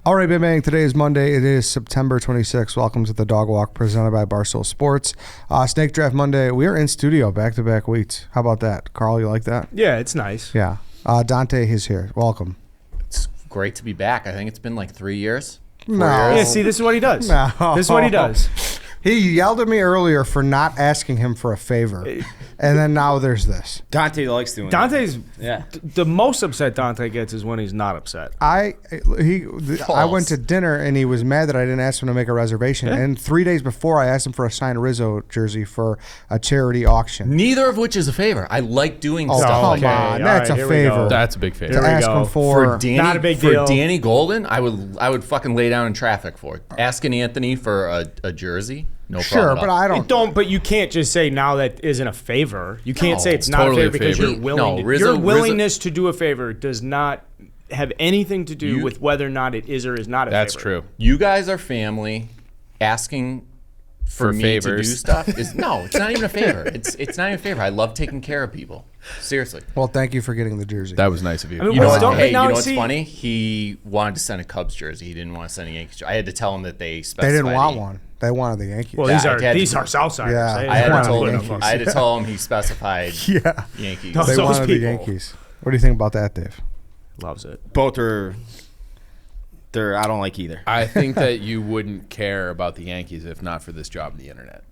All right, Big Bang. Today is Monday. It is September 26th. Welcome to the Dog Walk presented by Barstool Sports. Snake Draft Monday. We are in studio back-to-back weeks. How about that? Carl, you like that? Yeah, it's nice. Yeah. Dante is here. Welcome. It's great to be back. I think it's been like 3 years. No. Yeah, see, this is what he does. No. This is what he does. He yelled at me earlier for not asking him for a favor. And then now there's this. Dante likes doing Dante's that. Yeah. the most upset Dante gets is when he's not upset. I went to dinner and he was mad that I didn't ask him to make a reservation. Yeah. And 3 days before, I asked him for a signed Rizzo jersey for a charity auction. Neither of which is a favor. I like doing stuff come like that. on, Okay, that's all a right, here we favor. go. That's a big favor. To Here we ask go. him for Danny, Not a big deal. For Danny Golden, I would fucking lay down in traffic for it. Asking Anthony for a jersey, no sure, problem. but I don't. But you can't just say now that isn't a favor. You can't No, say it's it's not totally a favor a because favor. you're willing. No, Rizzo- your willingness to do a favor does not have anything to do with whether or not it is or is not a That's favor. true. You guys are family. Asking for me favors. to do stuff is no. It's not even a favor. It's not even a favor. I love taking care of people. Seriously. Well, thank you for getting the jersey. That was nice of you. I mean, You know, Well, what, don't- hey, now you know what's see- funny? He wanted to send a Cubs jersey. He didn't want to send a Yankees jersey. I had to tell him that they specified. They didn't want he- one. They wanted the Yankees. Well, Yeah, these I are had to- Southsiders. Yeah. They- I had, They to wanted tell the him, Yankees. I had to tell him he specified Yeah. Yankees. Those They wanted the people. Yankees. What do you think about that, Dave? Loves it. Both are. I don't like either. I think that you wouldn't care about the Yankees if not for this job on the internet.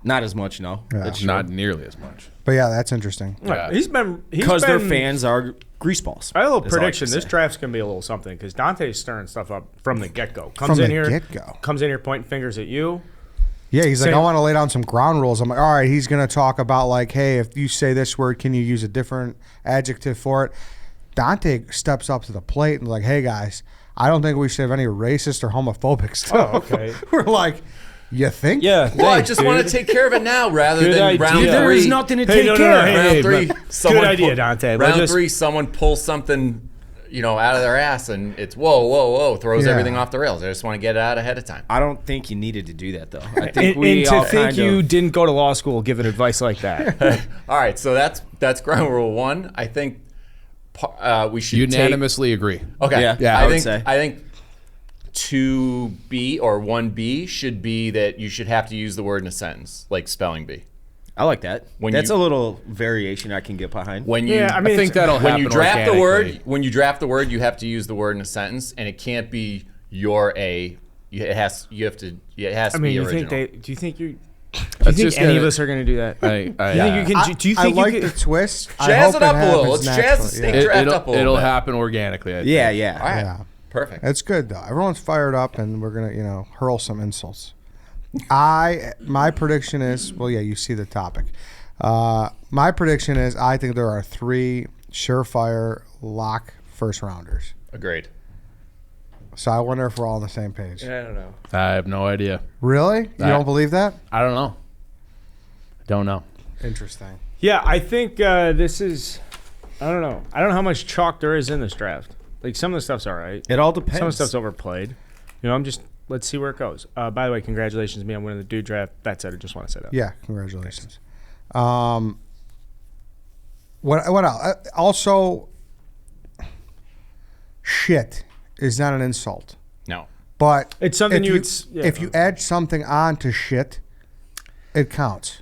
Not as much, no. Yeah. That's true. Not nearly as much. But yeah, that's interesting. Yeah. He's been Because their fans are greaseballs. I have a little That's all I prediction. can This say. draft's gonna be a little something because Dante's stirring stuff up from the get-go. From Comes the in here, get-go. comes in here pointing fingers at you. Yeah, he's like, Same. I want to lay down some ground rules. I'm like, all right, he's going to talk about like, hey, if you say this word, can you use a different adjective for it? Dante steps up to the plate and is like, hey, guys, I don't think we should have any racist or homophobic stuff. Oh, okay. We're like, you think? Yeah. Well, I just want to take care of it now rather Good than idea. round There three. is nothing to Hey, take no, no, care no, of. hey, Round hey, three, but- someone good idea, pull- Dante. Round Just- three, someone pulls something, out of their ass, and it's whoa, throws Yeah. everything off the rails. I just want to get it out ahead of time. I don't think you needed to do that, though. I think And we all to think kind you of. didn't go to law school giving advice like that. All right, so that's ground rule one. I think we should Unanimously agree. Take, okay, Yeah, I would say. I think 2B or 1B should be that you should have to use the word in a sentence, like spelling bee. I like that. When That's you- a little variation I can get behind. When you, Yeah, I mean, I think that'll when happen you draft the word, organically. you have to use the word in a sentence, and it can't be your a. It has to I be mean, original. do you think any just of gonna- us are going to do that? I, You think you can? Do you think I like you the can? twist. I Jazz hope it up a little. happens Let's jazz the naturally. snake draft it'll, up a little it'll bit. happen organically. I think. Yeah, yeah. All right, Yeah. perfect. It's good though. Everyone's fired up, and we're gonna, hurl some insults. My prediction is, well, yeah, you see the topic. My prediction is, I think there are 3 surefire lock first rounders. Agreed. So I wonder if we're all on the same page. I don't know. I have no idea. Really? You don't believe that? I don't know. Don't know. Interesting. Yeah, I think this is. I don't know. I don't know how much chalk there is in this draft. Like some of the stuff's all right. It all depends. Some of the stuff's overplayed. Let's see where it goes. By the way, congratulations to me on winning the dude draft. That's it. I just want to say that. Yeah, congratulations. What else? Also, shit is not an insult, No. but It's something if you you would yeah. if you add something on to shit, it counts.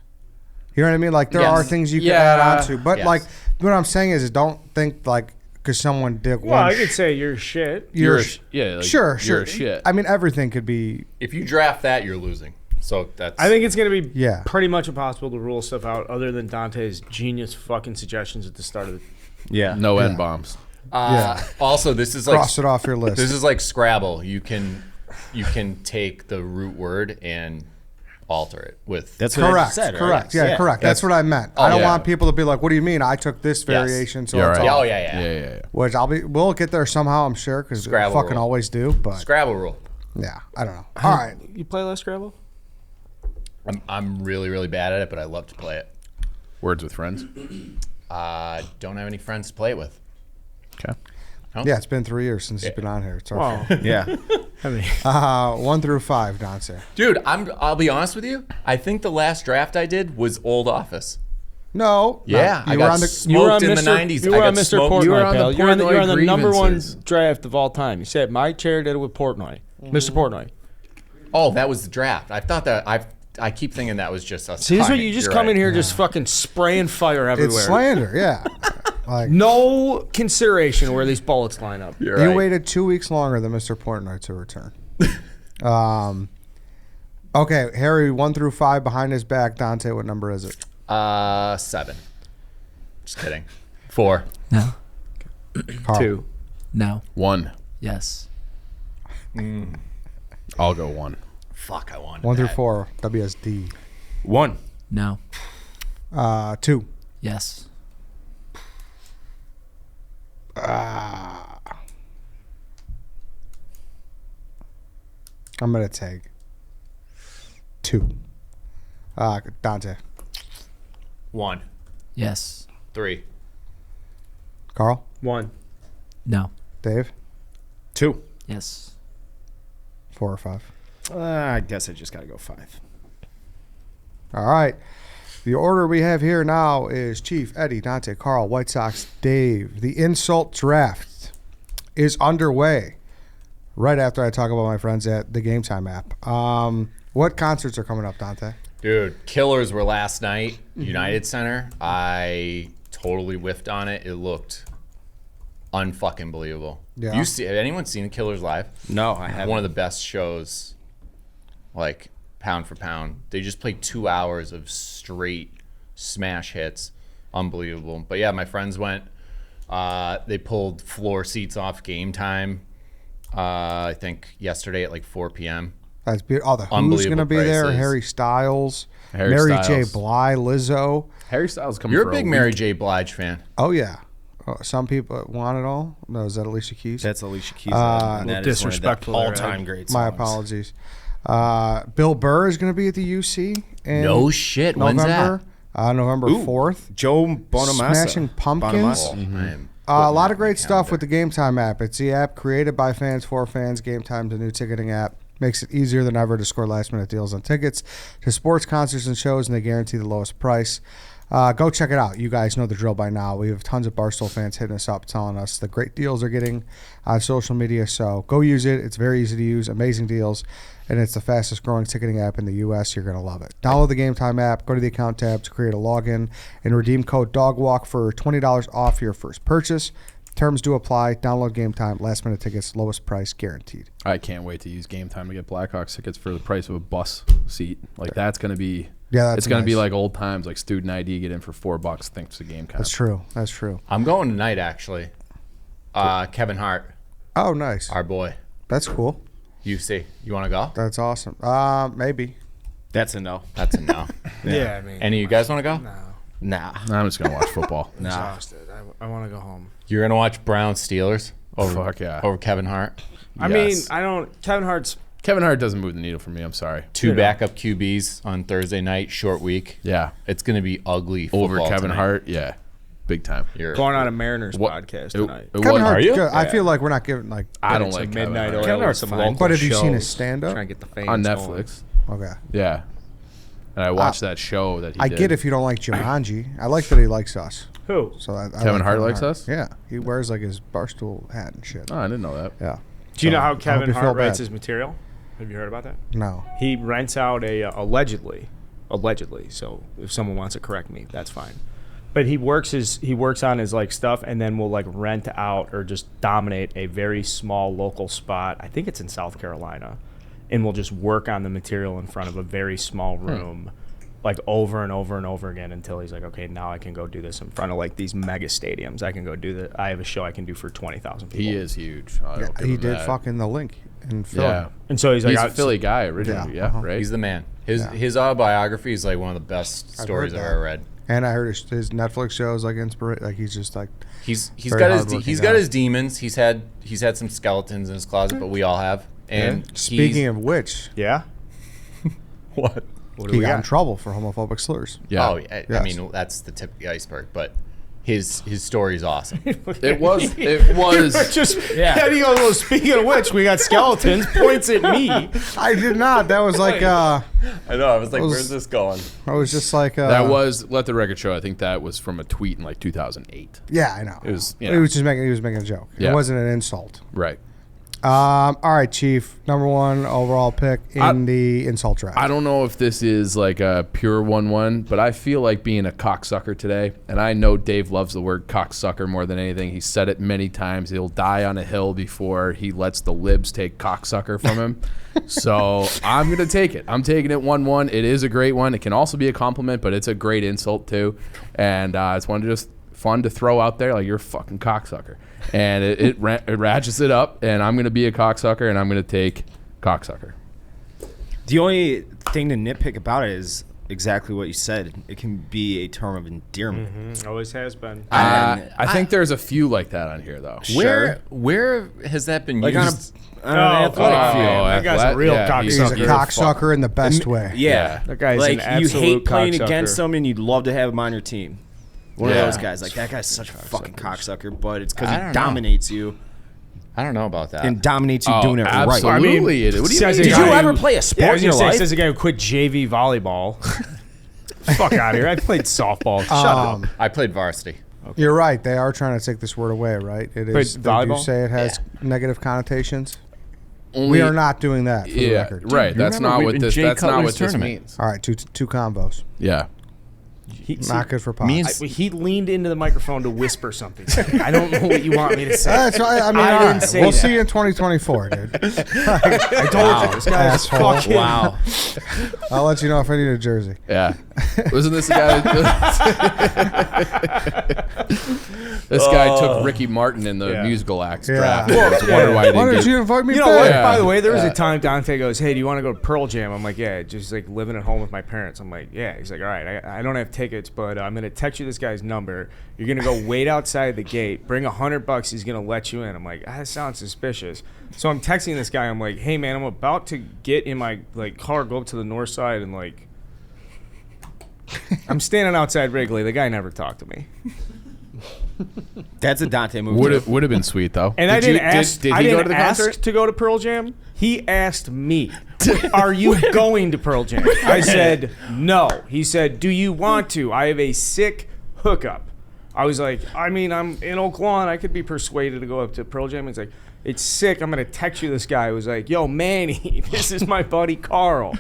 You know what I mean? Like there are things you can add on to, but Yes. like what I'm saying is, don't think like because someone did Well, one. I could say you're shit. you're Like, sure. You're a shit. I mean, everything could be. If you draft that, you're losing. So that's. I think it's going to be Yeah. pretty much impossible to rule stuff out other than Dante's genius fucking suggestions at the start of the. Yeah. No N bombs. Also, this is like Cross it off your list. This is like Scrabble. You can take the root word and alter it with. That's what I correct. just said, right? Correct. Yeah, correct. That's what I meant. Oh, I don't yeah. want people to be like, "What do you mean? I took this variation." So You're it's right. all. Oh yeah. Yeah. Which we'll get there somehow, I'm sure, because we Scrabble fucking rule. always do. But Scrabble rule. yeah, I don't know. All right, You play less Scrabble? I'm really really bad at it, but I love to play it. Words with friends. Don't have any friends to play it with. Okay. yeah, it's been 3 years since he's been on here. It's our Well, fault. Yeah. I mean, 1 through 5, Dante. Dude, I'll be honest with you. I think the last draft I did was Old Office. No. Yeah, I you got were on the. smoked in the 90s. You were I on got Mr. smoked. Portnoy, You were on the pal. You're on the Portnoy number one grievances. draft of all time. You said my chair did it with Portnoy. Mr. Portnoy. Oh, that was the draft. I thought that I keep thinking that was just us. See, this is what talking. you just You're come right. in here just fucking spraying fire everywhere. It's slander. Yeah. Like No consideration where these bullets line up. You're you right. waited 2 weeks longer than Mr. Portnoy to return. Okay, Harry, 1 through 5 behind his back. Dante, what number is it? 7. Just kidding. 4. No. Carl. 2. No. 1. Yes. I'll go 1. Fuck, I wanted 1 through that. 4. WSD. 1. No. 2. Yes. I'm gonna take 2. Dante. 1. Yes. 3. Carl. 1. No. Dave. 2. Yes. 4 or 5. I guess I just got to go 5. All right. The order we have here now is Chief, Eddie, Dante, Carl, White Sox, Dave. The insult draft is underway. Right after I talk about my friends at the Game Time app. What concerts are coming up, Dante? Dude, Killers were last night, United Center. I totally whiffed on it. It looked unfucking believable. Yeah. Have anyone seen the Killers live? No, I haven't. One of the best shows, like pound for pound. They just played 2 hours of straight smash hits. Unbelievable. But yeah, my friends went. They pulled floor seats off Game Time. I think yesterday at like 4 p.m. That's beautiful. Oh, the Who's Unbelievable going to be there? prices. Harry Styles, Harry Mary J. Styles. Blige, Lizzo. Harry Styles coming You're for a big week. Mary J. Blige fan. Oh, yeah. Some people want it all. No, is that Alicia Keys? That's Alicia Keys. Uh, and that little is one of the disrespectful there, all-time Ed. great My songs. apologies. Bill Burr is going to be at the UC in No shit. When's November. that? November Ooh. 4th. Joe Bonamassa. Smashing Pumpkins. Oh, I am A lot putting of that in great my stuff with calendar. the Game Time app. It's the app created by fans for fans. Game Time's a new ticketing app. Makes it easier than ever to score last-minute deals on tickets to sports, concerts, and shows, and they guarantee the lowest price. Go check it out. You guys know the drill by now. We have tons of Barstool fans hitting us up, telling us the great deals they're getting on social media. So go use it. It's very easy to use, amazing deals, and it's the fastest-growing ticketing app in the U.S. You're going to love it. Download the Game Time app. Go to the account tab to create a login and redeem code DOGWALK for $20 off your first purchase. Terms do apply. Download Game Time. Last-minute tickets, lowest price guaranteed. I can't wait to use Game Time to get Blackhawks tickets for the price of a bus seat. Like that's gonna be. Yeah, that's it's gonna be nice. like old times, like student ID, get in for $4 thanks to Game Time. That's true. That's true. I'm going tonight, actually. Kevin Hart, Oh, nice. our boy. That's cool. UC. You want to go? That's awesome. Maybe. That's a no. That's a no. Yeah, I mean. Any of you guys want to go? No. Nah. I'm just gonna watch football. I'm exhausted. I want to go home. You're going to watch Browns Steelers over, Fuck yeah. over Kevin Hart? I mean, Yes. I don't. Kevin Hart's. Kevin Hart doesn't move the needle for me. I'm sorry. Two backup QBs on Thursday night, short week. Yeah, It's going to be ugly over football Kevin tonight. Hart. Yeah, big time. You're, Going on a Mariners What- podcast it- tonight. it Kevin was- Hart's Are you? good. I Yeah. feel like we're not giving like. I don't It's a like Kevin midnight Hart. oil. Kevin with Hart's some fine. local But have you seen his shows. stand-up? Trying to get the fans on going. Netflix. Okay. Yeah, and I watched that show that he I did. get if you don't like Jumanji. I like that he likes us. Who? So I Kevin like Hart likes us? Yeah, he wears like his Barstool hat and shit. Oh, I didn't know that. Yeah. Do you know So, I how hope Kevin you feel Hart writes bad. his material? Have you heard about that? No. He rents out a allegedly. So if someone wants to correct me, that's fine. But he works on his like stuff, and then will like rent out or just dominate a very small local spot. I think it's in South Carolina, and will just work on the material in front of a very small room, like over and over and over again until he's like, okay, now I can go do this in front of like these mega stadiums. I can go do that. I have a show I can do for 20,000 people. He is huge. I'll give He him did that. fucking the link in Philly. Yeah, And so he's like, he's a I- Philly guy originally. Yeah, Yeah, right. He's the man. His autobiography is like one of the best stories heard I've that. ever read. And I heard his Netflix shows like inspiration. Like he's just like He's Very got his hardworking he's guy. got his demons. He's had some skeletons in his closet, but we all have. And speaking of which, yeah. what? What do he we got in got? trouble for homophobic slurs. Yeah. Oh, I Yes. mean that's the tip of the iceberg. But his story's awesome. It was. It was. Just yeah. You go, well, speaking of which, we got skeletons. Points at me. I did not. That was like I know. I was like, was- where's this going? I was just like That was. Let the record show. I think that was from a tweet in like 2008. yeah, I know. It was. You He know, was just making. He was making a joke. Yeah. It wasn't an insult. right. All right, Chief. Number 1 overall pick in the insult draft. I don't know if this is like a pure 1-1, but I feel like being a cocksucker today. And I know Dave loves the word cocksucker more than anything. He said it many times. He'll die on a hill before he lets the libs take cocksucker from him. So I'm going to take it. I'm taking it 1-1. It is a great one. It can also be a compliment, but it's a great insult too. And it's one to just fun to throw out there like you're a fucking cocksucker. And it ratchets it up, and I'm going to be a cocksucker, and I'm going to take cocksucker. The only thing to nitpick about it is exactly what you said. It can be a term of endearment. Always has been. I think there's a few like that on here, though. Where has that been Like on used? an athletic oh, field. that guy's a real He's a cocksucker. cocksucker in the best way. Yeah. That guy's like an you hate absolute playing cocksucker. against him and you'd love to have him on your team. One Yeah. of those guys. Like, that guy's such a fucking cocksucker, but it's because I he don't know. dominates you I don't know about that. and dominates you doing it right. absolutely. What do you Says mean? a Did guy you ever who- play a Yeah, I sport was in your gonna say, life? says a guy who quit JV volleyball. Fuck out of here. I played softball. Shut up. I played varsity. You're right. They are trying to take this word away, right? It is. But They do volleyball? say it has negative connotations. Only- We are not doing that for the Yeah, record. right. That's remember not we- what in this. Jay That's not Cutler's what this tournament. means. All right, two combos. Yeah. Not good for pods. Me and He leaned into the microphone to whisper something. I don't know what you want me to say. That's why, I mean, I all didn't right. say We'll that. see you in 2024, dude. I told you. This guy's Asshole. fucking. Wow. I'll let you know if I need a jersey. Yeah. Wasn't this the guy? This guy took Ricky Martin in the Yeah. musical acts Yeah. draft. Well, I was wondering why he Why didn't did get. you invite me You know back? what? Yeah. By the way, there was a time Dante goes, "Hey, do you want to go to Pearl Jam?" I'm like, "Yeah, just like living at home with my parents." I'm like, "Yeah." He's like, "All right, I don't have tickets, but I'm gonna text you this guy's number. You're gonna go wait outside the gate. Bring $100. He's gonna let you in." I'm like, "That sounds suspicious." So I'm texting this guy. I'm like, "Hey, man, I'm about to get in my like car, go up to the north side, and like." I'm standing outside Wrigley. The guy never talked to me. That's a Dante move. Would have been sweet though. And Did I didn't you- ask. Did I he didn't go to the ask concert? to go to Pearl Jam. He asked me, "Are you going to Pearl Jam?" I said no. He said, "Do you want to? I have a sick hookup." I was like, "I mean, I'm in Oak Lawn. I could be persuaded to go up to Pearl Jam." He's like, "It's sick. I'm gonna text you this guy." I was like, "Yo, Manny, this is my buddy Carl."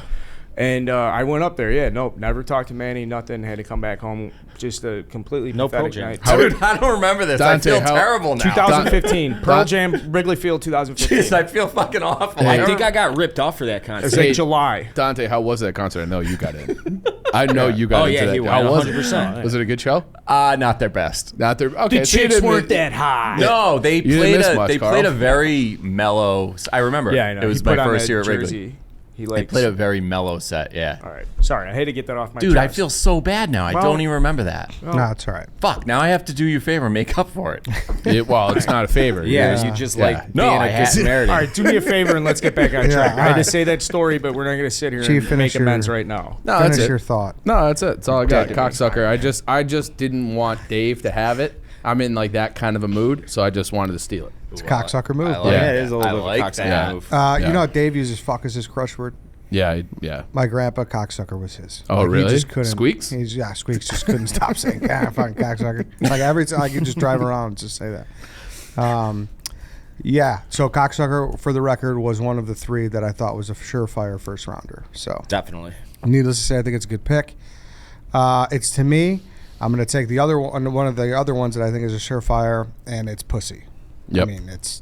And I went up there. Yeah, nope, never talked to Manny. Nothing. Had to come back home. Just a completely No Pearl pathetic Jam. night. Dude, I don't remember this. Dante, I feel how- terrible now. 2015, Pearl Jam, Wrigley Field, 2015. Jeez, I feel fucking awful. I think I got ripped off for that It concert. was Hey, like July. Dante, how was that concert? I know you got in. I know you got Oh, into yeah, that. he went, How was 100%. it? Was it a good show? not their best. Not there. Okay, The so you chicks didn't weren't miss- that high. No, they didn't played miss a much, they Carl. played a very mellow. I remember. Yeah, I know. It was He my put on first that year at jersey. Wrigley. He They like played a very mellow set. Yeah. All right. Sorry, I had to get that off my Dude, I chest. feel so bad now. I Well- don't even remember that. No, it's all right. Fuck. Now I have to do you a favor and make up for it. Well, it's not a favor. Yeah, Yeah. you just Yeah. like No, being I a had- good Samaritan. All right, do me a favor and let's get back on Yeah, track. I had to alright. say that story, but we're not going to sit here Chief, and finish make amends your- right now. No, that's Finish it. your thought. No, that's it. That's all I got. Okay. Cocksucker. I just didn't want Dave to have it. I'm in like that kind of a mood, so I just wanted to steal it. It's a cocksucker move. I like Yeah, that. it is a little I bit of a like cocksucker that. move. Yeah. You know, Dave uses "fuck" as his crush word. Yeah, yeah. My grandpa, cocksucker, was his. Oh, He really? just couldn't. Squeaks? Squeaks just couldn't stop saying, fucking cocksucker. Like every time I could just drive around and just say that. Yeah, so cocksucker, for the record, was one of the three that I thought was a surefire first rounder. So, Definitely. needless to say, I think it's a good pick. It's to me. I'm going to take the other one of the other ones that I think is a surefire, and it's pussy. Yep. I mean, it's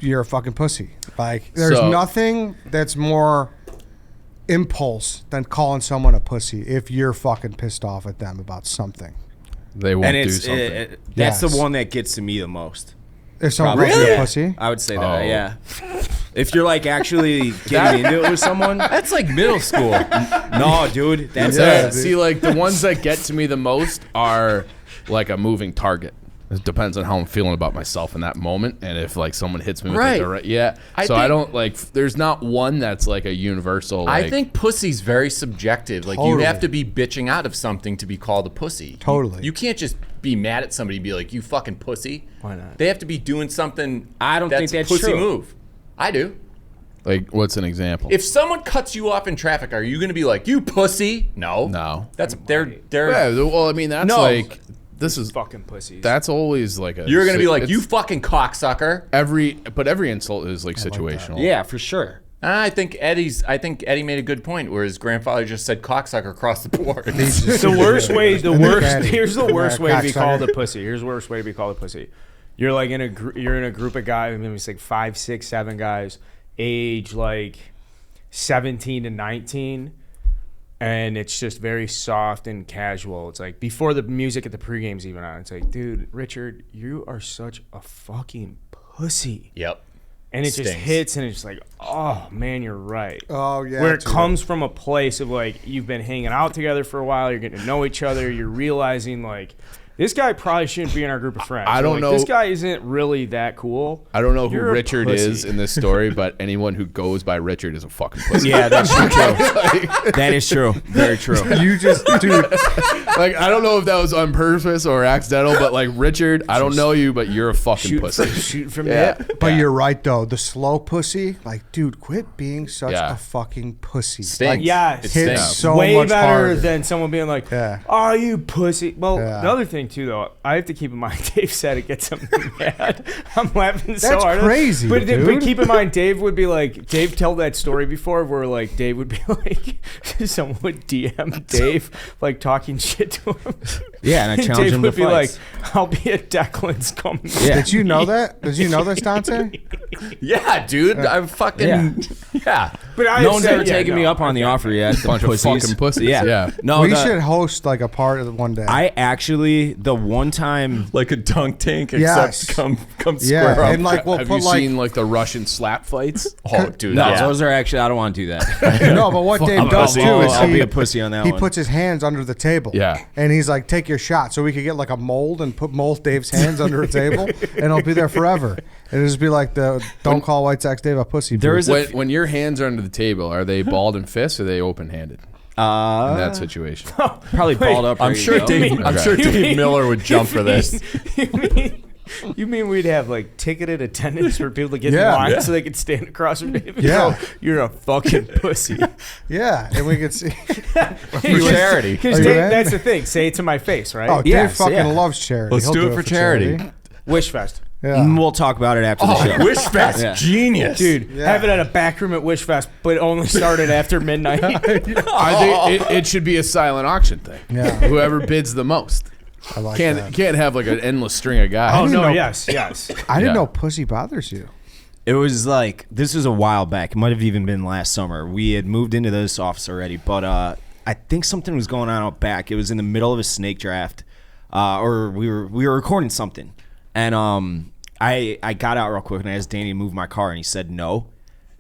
you're a fucking pussy. Like, there's So- nothing that's more impulse than calling someone a pussy if you're fucking pissed off at them about something. They won't And do it's something. that's Yes. the one that gets to me the most. If someone Probably. calls you a Yeah. pussy, I would say that, Oh. yeah. If you're like actually getting into it with someone, That's like middle school. no, dude, that's Yeah, it. dude. See, like the ones that get to me the most are like a moving target. It depends on how I'm feeling about myself in that moment, and if like someone hits me with Right. I don't like. There's not one that's like a universal. Like, I think pussy's very subjective. Like you Totally. have to be bitching out of something to be called a pussy. Totally. You can't just be mad at somebody and be like, "You fucking pussy." Why not? They have to be doing something. I don't think that's pussy true. move. I do. like what's an example? If someone cuts you off in traffic, are you going to be like, "You pussy"? No. No. That's they're. Yeah, well, I mean that's No. like this is Fucking pussies. that's always like a. You're going to be like, it's "You fucking cocksucker." every insult is like situational. Yeah, for sure. I think Eddie made a good point where his grandfather just said cocksucker across the board. the worst way. The worst. Daddy. Here's the worst way to be Cocksucker. called a pussy. Here's the worst way to be called a pussy. You're like you're in a group of guys. Maybe it's like 5, 6, 7 guys, age like 17 to 19. And it's just very soft and casual. It's like before the music at the pregame's even on. It's like, dude, Richard, you are such a fucking pussy. Yep. And it just Stings. hits, and it's like, oh man, you're right. Oh yeah. Where it dude. comes from a place of like you've been hanging out together for a while, you're getting to know each other, you're realizing like this guy probably shouldn't be in our group of friends. I Or, don't like, know- This guy isn't really that cool. I don't know who You're a Richard pussy. is in this story, but anyone who goes by Richard is a fucking pussy. Yeah, that's true. That is true. Very true. You just, dude. Like I don't know if that was on purpose or accidental, but like Richard, I don't know you, but you're a fucking Shoot pussy. from Yeah. the hip. But you're right though. The slow pussy, like, dude, quit being such Yeah. a fucking pussy. Stings. Like, Yes. It hits stings. so way much better harder. than someone being like, Yeah. "Oh, you pussy." Well, Yeah. the other thing too, though, I have to keep in mind. Dave said it gets him mad. I'm laughing so That's hard. crazy, but dude. keep in mind, Dave would be like, Dave told that story before, where like Dave would be like, someone would DM Dave like talking shit to him. Yeah, and I challenge Dave him would to be fights. like, "I'll be at Declan's coming." Yeah. Did you know that? Did you know this, Dante? Yeah, dude. I'm fucking. Yeah. But I No one's said, ever yeah, taken me no, up on the offer yet. Bunch of fucking pussies. Yeah. No, We should host like a part of it one day. I actually, the one time, Like a dunk tank, Yes. except come yeah, square up. and like we'll Have put you like seen like the Russian slap fights? Oh, dude. no, yeah. those are actually, I don't want to do that. no, but what Dave does too is I'll be he, a pussy on that he one. puts his hands under the table. Yeah. And he's like, take your shot. So we could get like a mold and mold Dave's hands under a table and it'll be there forever. And it'll just be like the don't call White Sox Dave a pussy. There booth. is When your hands are under the table, are they balled and fists or are they open handed in that situation? probably balled up. I'm ready to sure go. Dave. I'm Okay. sure Dave Miller would jump for this. You mean we'd have like ticketed attendance for people to get Yeah. in line Yeah. so they could stand across from David? Yeah. Go, you're a fucking pussy. Yeah, and we could see. For charity. Because Are you in? that's the thing. Say it to my face, right? Oh, Dave Yes, fucking yeah. loves charity. Let's He'll do it for charity. Wish Fest. Yeah. We'll talk about it after the show. Oh, Wish Fest, Yeah. genius, Dude, Yeah. have it at a back room at Wish Fest, but only started after midnight. I think it should be a silent auction thing. Yeah. Whoever bids the most. I like Can't that. can't have like an endless string of guys. Oh, didn't no, know- yes. I didn't Yeah. know pussy bothers you. It was like, this was a while back. It might have even been last summer. We had moved into this office already, but I think something was going on out back. It was in the middle of a snake draft, or we were recording something, and I got out real quick and I asked Danny to move my car, and he said no.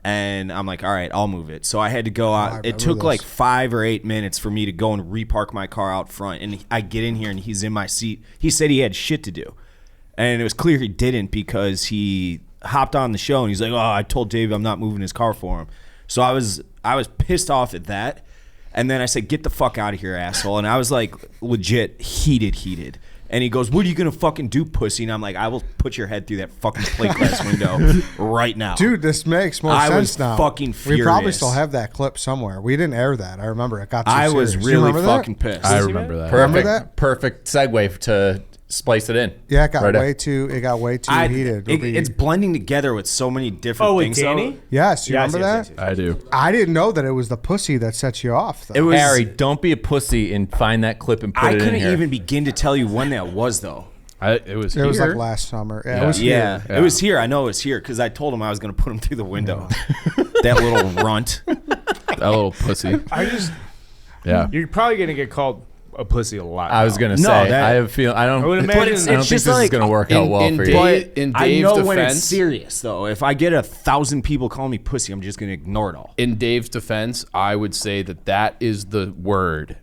And I'm like, all right, I'll move it. So I had to go I out. remember It took this. like 5 or 8 minutes for me to go and repark my car out front. And I get in here and he's in my seat. He said he had shit to do. And it was clear he didn't because he hopped on the show and he's like, oh, I told Dave I'm not moving his car for him. So I was pissed off at that. And then I said, get the fuck out of here, asshole. And I was like legit heated. And he goes, what are you going to fucking do, pussy? And I'm like, I will put your head through that fucking plate glass window right now. Dude, this makes more I sense was now. fucking We probably furious. still have that clip somewhere. We didn't air that. I remember it got too I was serious. You really remember that? fucking pissed. I remember that. Remember Perfect. that? Perfect segue to splice it in. Yeah, it got Right way up. too. It got way too I- heated. it's blending together with so many different Oh, with things. Danny? yes, you Yes, remember yes, that? yes, yes. I do. I didn't know that it was the pussy that set you off. Though. It was. Harry, don't be a pussy and find that clip and put I it in couldn't here. even begin to tell you when that was, though. It was It was here. like last summer. Yeah, Yeah. it was Yeah, here. it was here. I know it was here because I told him I was going to put him through the window. That little runt. That little pussy. Yeah. You're probably going to get called a pussy a lot. I was now. gonna No, say. that- I have a feeling. I don't. I would But imagine- I don't It's think just this is like- gonna work out well for you. In I Dave's know when defense, it's serious, though. If I get 1,000 people calling me pussy, I'm just going to ignore it all. in Dave's defense, I would say that is the word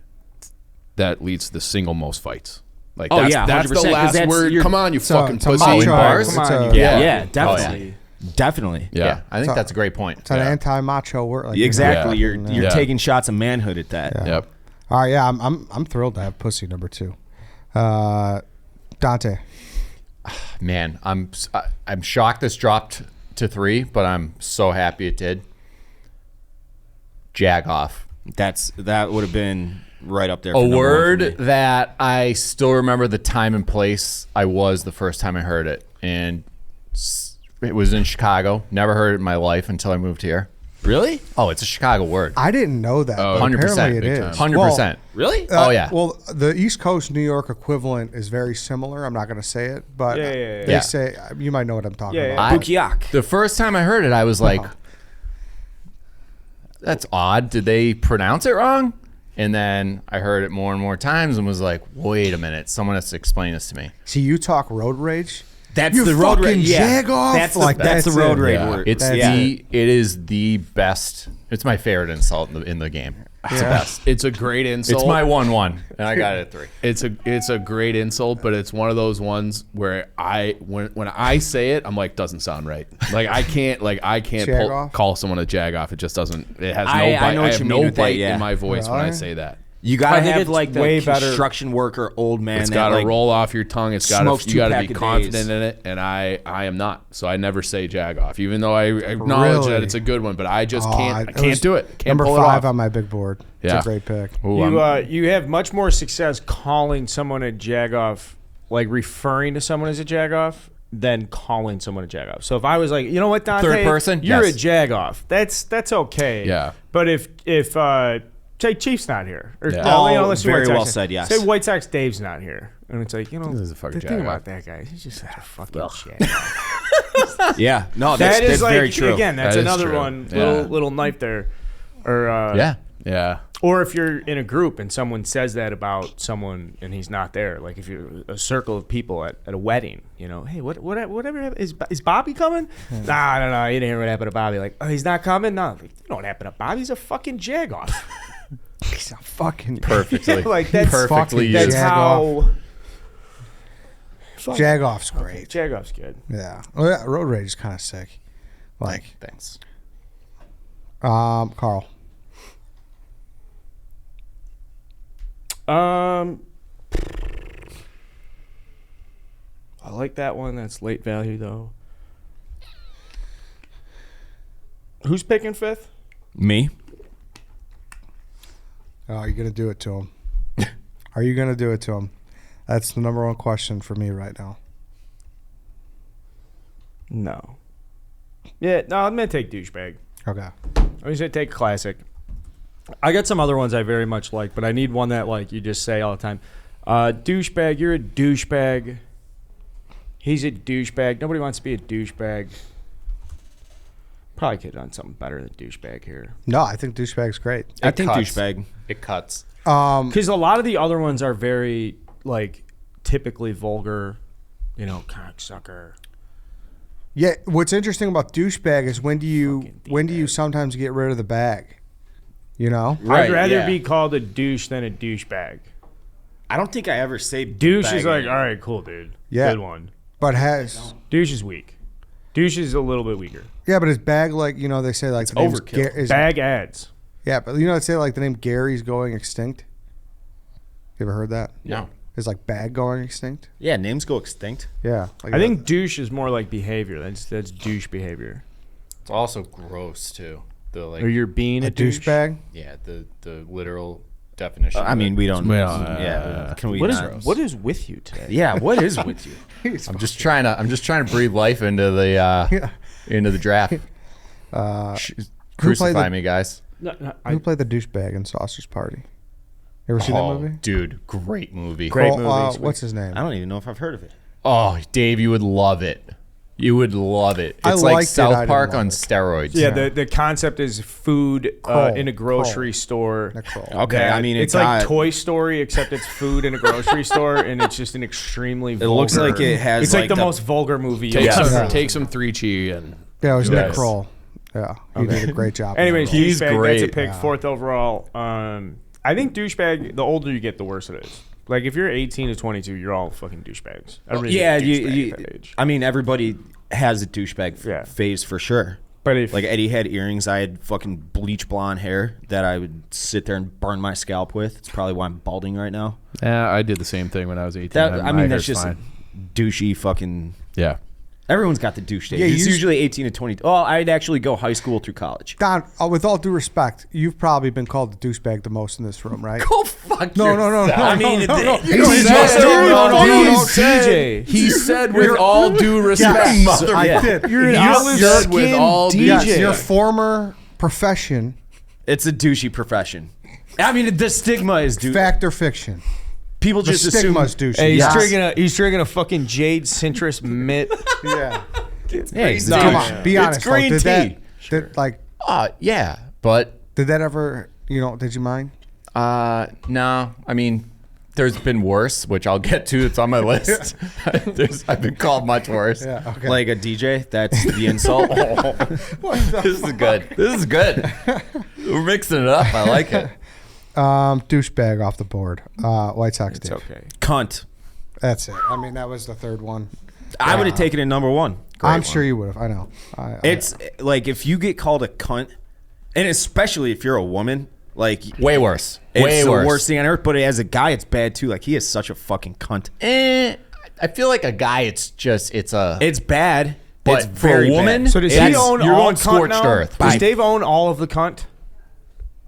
that leads to the single most fights. Like, Oh, that's, yeah, that's the 100%, 'cause last that's word. your- Come on, you fucking it's a pussy. macho- bars? it's Come on, a- you Yeah, get yeah, it. definitely. Definitely. Yeah, I think So- that's a great point. It's an anti-macho word. Like, Exactly. Yeah. You're Yeah. taking shots of manhood at that. Yeah. Yep. All right, yeah, I'm thrilled to have pussy number 2. Dante. Man, I'm shocked this dropped to 3, but I'm so happy it did. Jagoff. That would have been right up there. A For number one for word me. that I still remember the time and place I was the first time I heard it. And it was in Chicago. Never heard it in my life until I moved here. Really? Oh, it's a Chicago word. I didn't know that. Oh, but 100%. Apparently it Big is. time. 100%. Really? Well, Oh, yeah. Well, the East Coast New York equivalent is very similar. I'm not going to say it, but Yeah. they Yeah. say you might know what I'm talking Yeah, about. Bukiak. The first time I heard it, I was like, that's odd. Did they pronounce it wrong? And then I heard it more and more times and was like, wait a minute. Someone has to explain this to me. See, you talk road rage. That's You the road fucking rage. Yeah. jagoff? That's Like, that's the that's road it. rage Yeah. word. It's That's it is the best. It's my favorite insult in the game. It's the best. It's a great insult. It's my 1-1, and I got it at 3. It's a great insult, but it's one of those ones where when I say it, I'm like, doesn't sound right. Like I can't Jagoff? call someone a jagoff. It just doesn't. It has no I bite. know I what have you mean no with that, bite yeah. in my voice when I Really? say that. You gotta I think have it's like the way better- construction worker old man. It's that, got to like, roll off your tongue. It's got smokes to you got to 2-pack be a confident days. in it, and I am not. So I never say jagoff, even though I acknowledge Really? that it's a good one. But I just Oh, can't. I it can't was do it. Can't Number pull it 5 off. on my big board. Yeah. It's a great pick. Ooh, I'm- You have much more success calling someone a jagoff, like referring to someone as a jagoff, than calling someone a jagoff. So if I was like, you know what, Dante, Third person? you're Yes. a jagoff. That's okay. Yeah. But if say Chief's not here, or Yeah. let's do very White Sox. well said, yes. Say White Sox Dave's not here, and it's like, This is a fucking the thing jagoff. about that guy, he's just a fucking jagoff. Yeah. No, That is that's like very true. again, that's That is another true. one Yeah. little knife there, or yeah. Yeah. Or if you're in a group and someone says that about someone and he's not there, like if you're a circle of people at a wedding, you know, hey, whatever happened? Is Bobby coming? Nah, I don't know. You didn't hear what happened to Bobby. Like, oh, he's not coming? No, like, you know what happened to Bobby? He's a fucking jagoff. He's a fucking Perfectly. Like, that's perfectly fucking used. That's how. Fuck. Jagoff's great. Jagoff's good. Yeah. Oh, yeah. Road rage is kind of sick. Like, Thanks. Carl. I like that one. That's late value though. Who's picking 5th? Me. Oh, are you gonna do it to him? Are you gonna do it to him? That's the number one question for me right now. No. Yeah, no, I'm gonna take douchebag. Okay. I'm just gonna take classic. I got some other ones I very much like, but I need one that like you just say all the time. Douchebag, you're a douchebag. He's a douchebag. Nobody wants to be a douchebag. Probably could have done something better than douchebag here. No, I think douchebag's great. I think cuts. douchebag. It cuts. Because a lot of the other ones are very like typically vulgar, you know, cocksucker. Yeah. What's interesting about douchebag is when do you Fucking D-bag. sometimes get rid of the bag? You know. Right, I'd rather yeah. be called a douche than a douchebag. I don't think I ever say Douche bag is like, in. all right, cool, dude. Yeah. Good one. But has Douche is weak. Douche is a little bit weaker. yeah, but is bag like they say like the name's overkill. Bag ads. Yeah, but they say like the name Gary's going extinct. You ever heard that? No. Is like bag going extinct? Yeah, names go extinct. Yeah. Like I think douche is more like behavior. That's douche behavior. It's also gross too. The like Or you're being a a douche. douchebag. yeah, the literal definition. I of mean, it. we don't. Well, yeah. Can we What not? is what is with you today? Yeah. What is with you? I'm just trying to breathe life into the into the draft. Crucify the- me, guys. Who played the douchebag in Sausage Party? You ever seen that movie? Dude, great movie. Great Well, movie. what's his name? I don't even know if I've heard of it. Oh, Dave, you would love it. You would love it. I It's liked like it, I South didn't Park love on it. steroids. Yeah, the concept is food Kroll. in a grocery Kroll. store. Nick Kroll. Okay, that- I mean, it's it's like not- Toy Story, except it's food in a grocery store, and it's just an extremely. It looks like it has. It's like the the most vulgar movie. Take you'll some, ever Yeah. take some 3-Chi and Yeah, it was Yes. Nick Kroll. Yeah, he did a great job. Anyways, He's douchebag, great. that's a pick, Yeah. 4th overall. I think douchebag, the older you get, the worse it is. Like if you're 18 to 22, you're all fucking douchebags. Everybody's Yeah, a douchebag at that age. I mean, everybody has a douchebag phase for sure. But if Like Eddie had earrings, I had fucking bleach blonde hair that I would sit there and burn my scalp with. It's probably why I'm balding right now. Yeah, I did the same thing when I was 18. That, I My mean, that's hair's just fine. douchey fucking. Yeah. Everyone's got the douche stage. Yeah, It's you- usually 18 to 20. Oh, I'd actually go high school through college. Don, with all due respect, you've probably been called the douchebag the most in this room, right? Go fuck No. I mean, no. DJ. He said with all due respect. I did. You're an You olive said with skin all due Yes, DJ. your former profession, It's a douchey profession. I mean, the stigma is douche. fact or fiction. People The just assume. stigma's douchey. Hey, Yes. he's drinking a fucking jade citrus mitt. Yeah. Yeah, he's a No, Come douche. on, be It's honest. though. green Did that, tea. did, like, Yeah, but did that ever, did you mind? no. I mean, there's been worse, which I'll get to. It's on my list. I've been called much worse. Yeah, okay. Like a DJ, that's the insult. This is good. This is good. We're mixing it up. I like it. Douchebag off the board. White Sox It's Dave. okay. Cunt. That's it. I mean, that was the third one. I would have taken it number one. I'm sure you would have. I know. It's like if you get called a cunt, and especially if you're a woman, like Way worse. it's Way the worse. worst thing on earth. But as a guy, it's bad too. Like he is such a fucking cunt. I feel like a guy. It's bad. But it's for a very woman, bad. So does That's- he own you're all on cunt scorched now? earth. Does Dave own all of the cunt?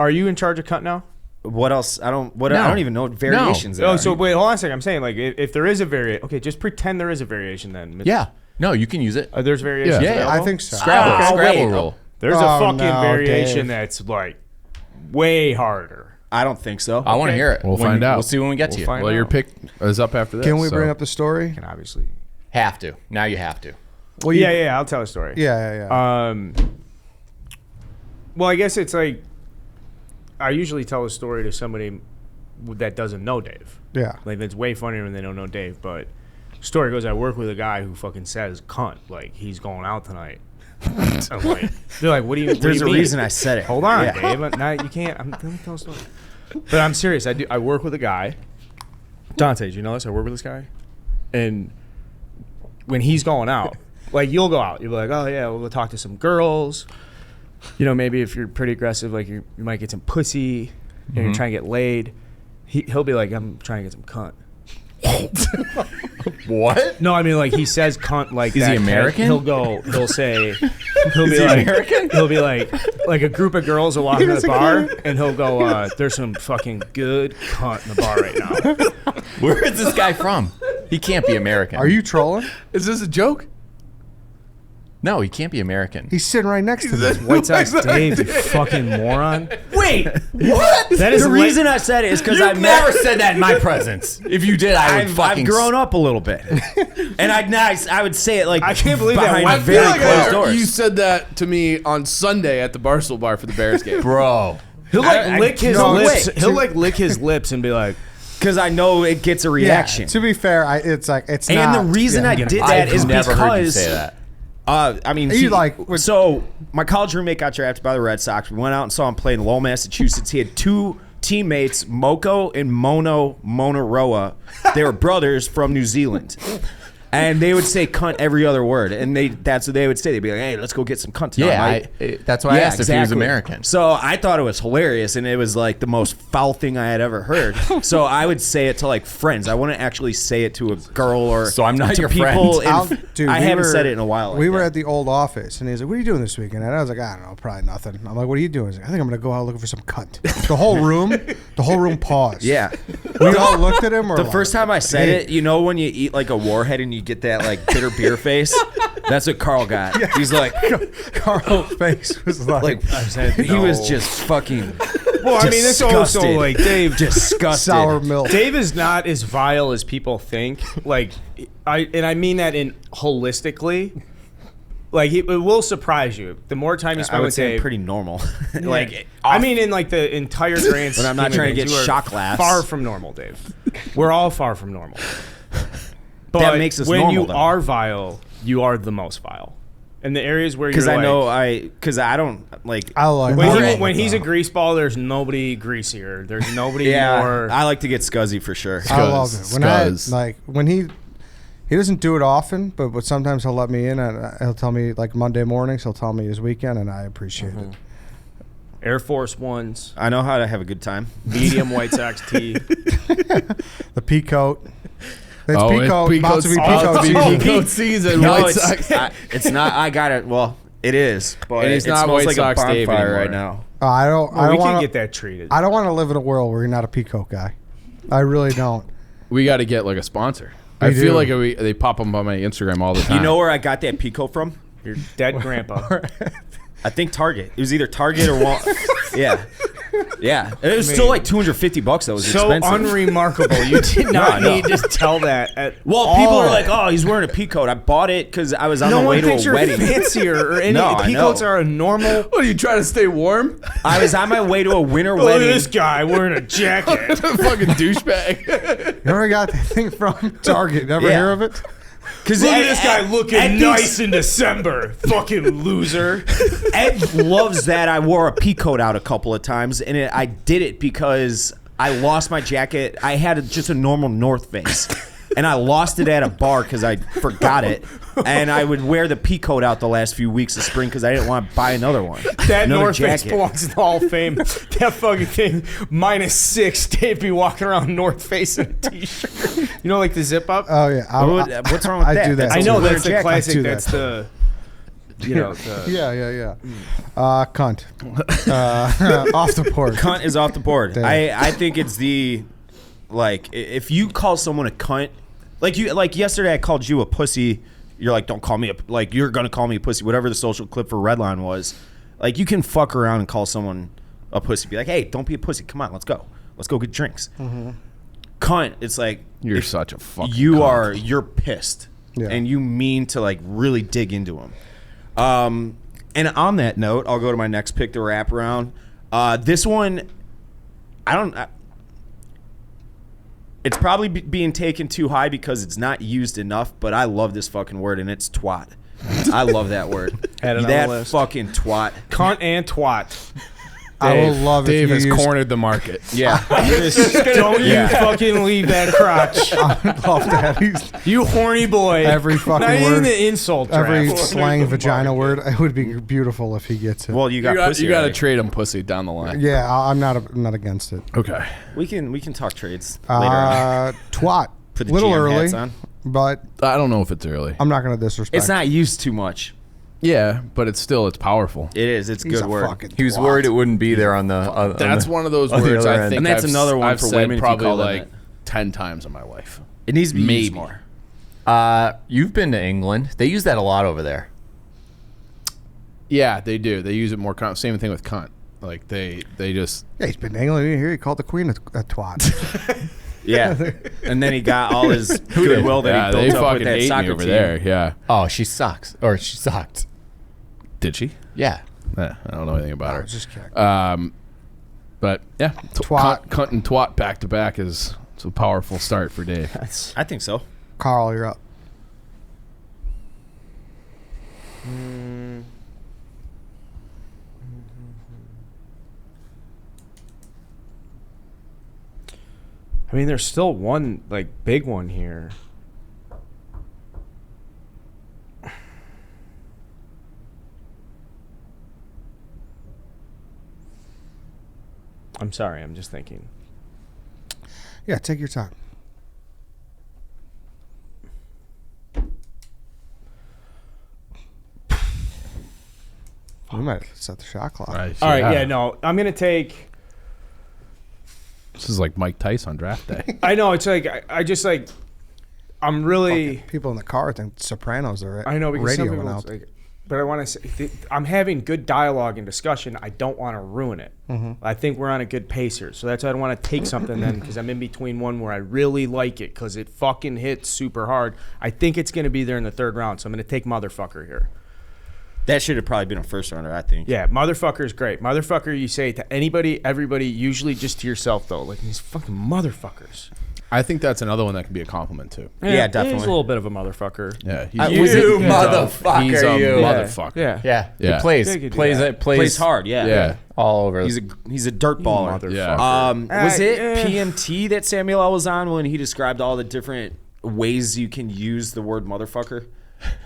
Are you in charge of cunt now? What else? I don't even know what No. variations. there Oh, are. so wait, hold on a second. I'm saying like if there is a variation, okay, just pretend there is a variation then. Yeah. No, you can use it. There's variations. Yeah. available? I think so. Scrabble wait. rule. There's a Oh, fucking no, variation Dave. that's like way harder. I don't think so. I want to hear it. We'll find out. We'll see when we get to you. find Well, your out. pick is up after this. Can we so- bring up the story? And obviously, Have to. Now you have to. Well, yeah, I'll tell a story. Yeah. Well, I guess it's like I usually tell a story to somebody that doesn't know Dave. Yeah. Like it's way funnier when they don't know Dave. But story goes, I work with a guy who fucking says cunt. Like he's going out tonight. I'm like, they're like, what do you? There's a mean? reason I said it. Hold on, Yeah. Dave. Now you can't. Let me tell a story. But I'm serious. I work with a guy. Dante, do you know this? I work with this guy, and when he's going out, like you'll go out, you'll be like, oh yeah, we'll go talk to some girls. Maybe if you're pretty aggressive, like you might get some pussy, and you're trying to get laid. He'll be like, I'm trying to get some cunt. What? No, I mean like he says cunt like Is that. he American? He'll say, he'll be like, American? he'll be like a group of girls will walk in the bar, and he'll go, there's some fucking good cunt in the bar right now. Where is this guy from? He can't be American. Are you trolling? Is this a joke? No, he can't be American. He's sitting right next to me. White Sox Dave, you fucking moron. Wait, What? That is the reason I said it is because You've never said that in my presence. If you did, I would I've grown up a little bit, and I would say it like I can't believe that. behind I feel very like closed doors. you said that to me on Sunday at the Barstool bar for the Bears game. Bro. He'll like lick his no lips. way. He'll like lick his lips and be like, Because I know it gets a Yeah. reaction. To be fair, it's not. And the reason I did that I've is never heard you because say that. I mean, You like- so my college roommate got drafted by the Red Sox. We went out and saw him play in Lowell, Massachusetts. He had two teammates, Moko and Monoroa. They were brothers from New Zealand. And they would say cunt every other word. And that's what they would say. They'd be like, hey, let's go get some cunt tonight. Yeah, mate." that's why I asked if he was American. So I thought it was hilarious, and it was like the most foul thing I had ever heard. So I would say it to like friends. I wouldn't actually say it to a girl or So I'm not to your people. friend. I haven't said it in a while. we like were that. at the old office, and he's like, "What are you doing this weekend?" And I was like, "I don't know, probably nothing." I'm like, "What are you doing?" He's like, "I think I'm gonna go out looking for some cunt." The whole room paused. Yeah. we all looked at him. The first time I said it, you know when you eat like a warhead and you get that like bitter beer face? That's what Carl got. He's like, Carl's face was like he was just fucking well, I mean, it's also disgusted. like Dave. disgusted. sour milk. Dave is not as vile as people think. Like, I mean that in holistically. Like, it will surprise you. The more time you I spend would with say Dave, pretty normal. like, I mean, in like the entire grand But I'm not scheme of trying to things, get you are shock laughs. Far from normal, Dave. We're all far from normal. But That makes us when normal, you though. are vile, you are the most vile. And the areas where Because you're I like, know because I don't like. I like when he's a grease ball, there's nobody greasier. There's nobody Yeah, more. I like to get scuzzy for sure. I love it. Scuzz. When he doesn't do it often, but sometimes he'll let me in and he'll tell me like Monday mornings. He'll tell me his weekend, and I appreciate it. Air Force Ones, I know how to have a good time. medium White Sox tee. The pea coat. It's Oh, pea coat. About to be pea coat season. Peacoat season. No, White it's, Sox. it's not. I got it. Well, it is, but And it's it not smells White like Sox a Dave bonfire anymore. right now. I don't we can want get that treated. I don't want to live in a world where you're not a pea coat guy. I really don't. We got to get like a sponsor. I We feel do. like they pop them on my Instagram all the time. You know where I got that Pico from? Your dead grandpa. I think Target. It was either Target or Walmart. Yeah. It was still like $250. That was So expensive. unremarkable. You did not No. need to tell that. Well, people are like, "Oh, he's wearing a pea coat." I bought it because I was on no the way one to thinks a you're wedding. fancier or any. No, I Peacoats know. are a normal. What, are you trying to stay warm? I was on my way to a winter Look at wedding. this guy wearing a jacket. Fucking douchebag. You ever got that thing from Target? Never Yeah. hear of it? Because Look at this guy looking nice in December. Fucking loser. Ed loves that I wore a pea coat out a couple of times, and I did it because I lost my jacket. I had just a normal North Face, and I lost it at a bar because I forgot it. And I would wear the pea coat out the last few weeks of spring because I didn't want to buy another one. That Another North Face jacket. belongs in the Hall of Fame. That fucking thing, -6. Dave be walking around North Face in a t-shirt. You know, like the zip up. Oh yeah. What's wrong with I that? do that. I know a that's the jacket. classic. do that. That's the. You know. The, Yeah. Cunt. Off the porch. Cunt is off the board. Damn. I think it's the if you call someone a cunt, like yesterday I called you a pussy. You're like, don't call me you're gonna call me a pussy. Whatever the social clip for Redline was, like you can fuck around and call someone a pussy. Be like, hey, don't be a pussy. Come on, let's go get drinks. Cunt. It's like You're if such a fucking cunt. you're pissed Yeah. and you mean to like really dig into them. And on that note, I'll go to my next pick to wrap around. This one, it's probably being taken too high because it's not used enough, but I love this fucking word, and it's twat. I love that word. Had it on That the list. fucking twat. Cunt and twat. I will love Dave if has you use, cornered the market. Yeah. Don't you fucking leave that crotch. love that. You horny boy. Every fucking Not even word. the insult Every draft. slang vagina word. It would be beautiful if he gets it. Well, you got pussy. You got to already. trade him pussy down the line. yeah, I'm not against it. Okay. We can talk trades later on. Twat. Put the Little GM early, hats on. but I don't know if it's early. I'm not going to disrespect. It's not used too much. Yeah, but it's powerful. It is. It's a He's good a word. fucking He was twat. worried it wouldn't be there on the. That's one of those on the words other I end. think And that's another one I've for said women if you probably call them like it. 10 times in my life. It needs to be used Maybe. more. You've been to England. They use that a lot over there. Yeah, they do. They use it more. Same thing with cunt. Like they just Yeah, he's been in England. Here he called the queen a twat. Yeah. And then he got all his goodwill that he they built up fucking with that hate soccer me over team. there. Yeah. Oh, she sucks. Or she sucked. Did she? Yeah. I don't know anything about I her. was just kidding. But yeah, Twat. cunt and twat back to back is a powerful start for Dave. I think so. Carl, you're up. I mean, there's still one like big one here. I'm sorry, I'm just thinking. Yeah, take your time. We might set the shot clock. All right, yeah, no, I'm gonna take. This is like Mike Tyson on draft day. I know it's like I just like. I'm really. People in the car think Sopranos are I know because radio some went people, out. like, but I want to say I'm having good dialogue and discussion. I don't want to ruin it. I think we're on a good pace here, so that's why I don't want to take something then because I'm in between one where I really like it because it fucking hits super hard. I think it's going to be there in the third round, so I'm going to take motherfucker here. That should have probably been a first rounder, I think. Yeah, motherfucker is great. Motherfucker, you say to anybody, everybody, usually just to yourself though. Like these fucking motherfuckers. I think that's another one that can be a compliment too. Yeah, He's definitely. a little bit of a motherfucker. Yeah, You motherfucker, He's a you. motherfucker. Yeah. Yeah. Yeah. He plays. Yeah, you could do Plays that. it. Plays Plays hard, yeah. Yeah. all over. He's a dirt baller. Motherfucker. Yeah. Was it yeah. PMT that Samuel L. was on when he described all the different ways you can use the word motherfucker?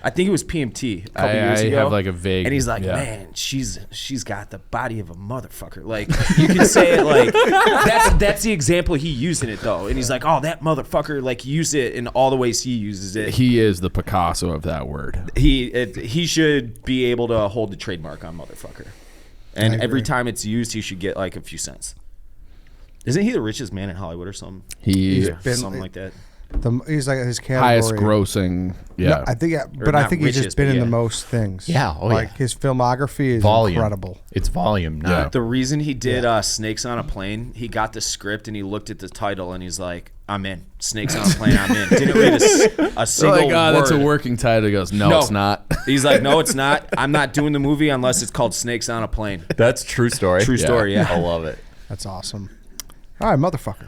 I think it was PMT a couple years I ago. have like a vague. And he's like, yeah. man, she's got the body of a motherfucker. Like, you can say it like that's the example he used in it though. And he's like, oh, that motherfucker, like, use it in all the ways he uses it. He is the Picasso of that word. He should be able to hold the trademark on motherfucker. And every time it's used, he should get like a few cents. Isn't he the richest man in Hollywood or something? He's been- Something like that. He's like his category. highest grossing. Yeah. I think, but I not think he's just richest, been but in the yeah. most things. Yeah, oh, like yeah. his filmography is volume. incredible. It's volume, Yeah. not The reason he did Snakes on a Plane, he got the script and he looked at the title and he's like, I'm in. Snakes on a Plane, I'm in. Didn't read a They're single like, oh, word. that's a working title. He goes, no, it's not. He's like, no, it's not. I'm not doing the movie unless it's called Snakes on a Plane. That's true story. True story, yeah. I love it. That's awesome. All right, motherfucker.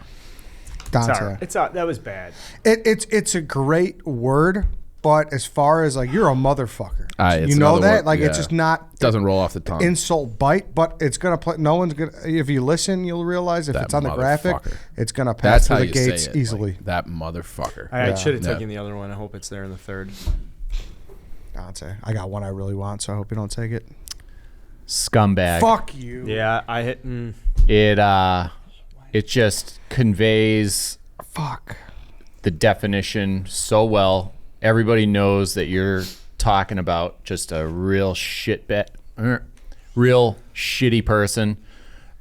Dante. Sorry. That was bad. It's a great word, but as far as like you're a motherfucker, It's you know another that word, like yeah. it's just not Doesn't roll off the tongue. insult bite, but it's gonna play. No one's gonna. If you listen, you'll realize if That it's on the graphic, motherfucker. it's gonna That's pass how through the you gates say it. easily. Like, that motherfucker. I should have Yeah. taken the other one. I hope it's there in the third. Dante, I got one I really want, so I hope you don't take it. Scumbag. Fuck you. Yeah, I hit. It just conveys Fuck. the definition so well. Everybody knows that you're talking about just a real real shitty person.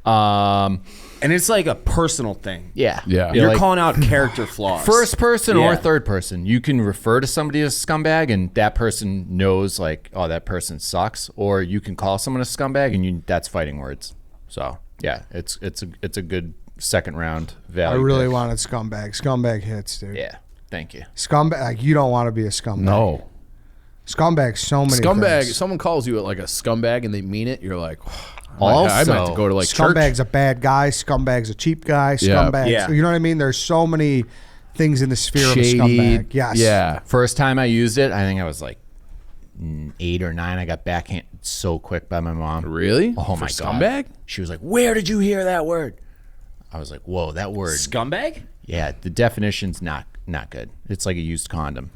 And it's like a personal thing. Yeah. Yeah. You're like calling out character flaws. first person Yeah. or third person. You can refer to somebody as a scumbag and that person knows like, oh, that person sucks. Or you can call someone a scumbag and that's fighting words. So yeah, it's a good second round I value. really pick. wanted scumbag. Scumbag hits, dude. Yeah. Thank you. Scumbag. Like, you don't want to be a scumbag. No. Scumbag. So many Scumbag. things. Someone calls you like a scumbag and they mean it. You're like, I Also, might have to go to like Scumbag's church. a bad guy. Scumbag's a cheap guy. Yeah. Scumbag's, Yeah. you know what I mean? There's so many things in the sphere Shady. of a scumbag. Yes. Yeah. First time I used it, I think I was like 8 or 9. I got backhanded so quick by my mom. Really? Oh For my scumbag? god! She was like, "Where did you hear that word?" I was like, "Whoa, that word." Scumbag? Yeah, the definition's not good. It's like a used condom.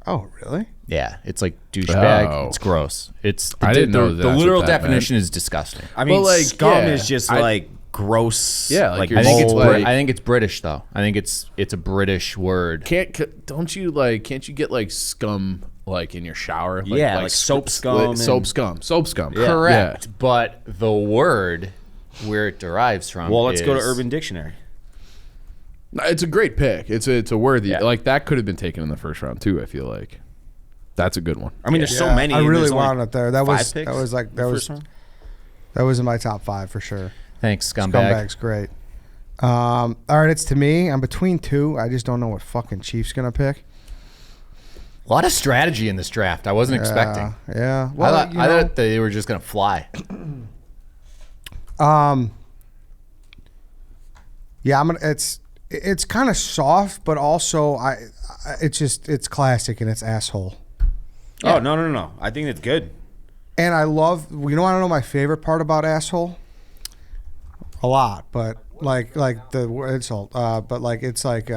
Oh, really? Yeah, it's like douchebag. Oh. It's gross. It's I didn't know the that's literal what that definition is disgusting. I mean, Well, like, scum yeah, is just I- like gross. Yeah, like I think it's Mold. I think it's British though. I think it's a British word. Can't you get like scum like in your shower? Yeah, like soap scum Soap and- scum. Correct, but the word where it derives from. Well, let's go to is- Urban Dictionary. Yeah. It's a great pick. It's a worthy. Yeah. Like that could have been taken in the first round too. I feel like that's a good one. I mean, there's so Yeah, many. I and really there's only wanted it there. That 5 was picks like the first round? that was in my top 5 for sure. Thanks, scumbag. Scumbag's great. All right, it's to me. I'm between 2. I just don't know what fucking Chief's gonna pick. A lot of strategy in this draft. I wasn't expecting. Yeah. Well, I thought they were just gonna fly. Yeah, it's kind of soft, but also it's classic and it's asshole. Oh no! I think it's good. And I love, you know, I don't know my favorite part about asshole. A lot, but like the insult. But like it's like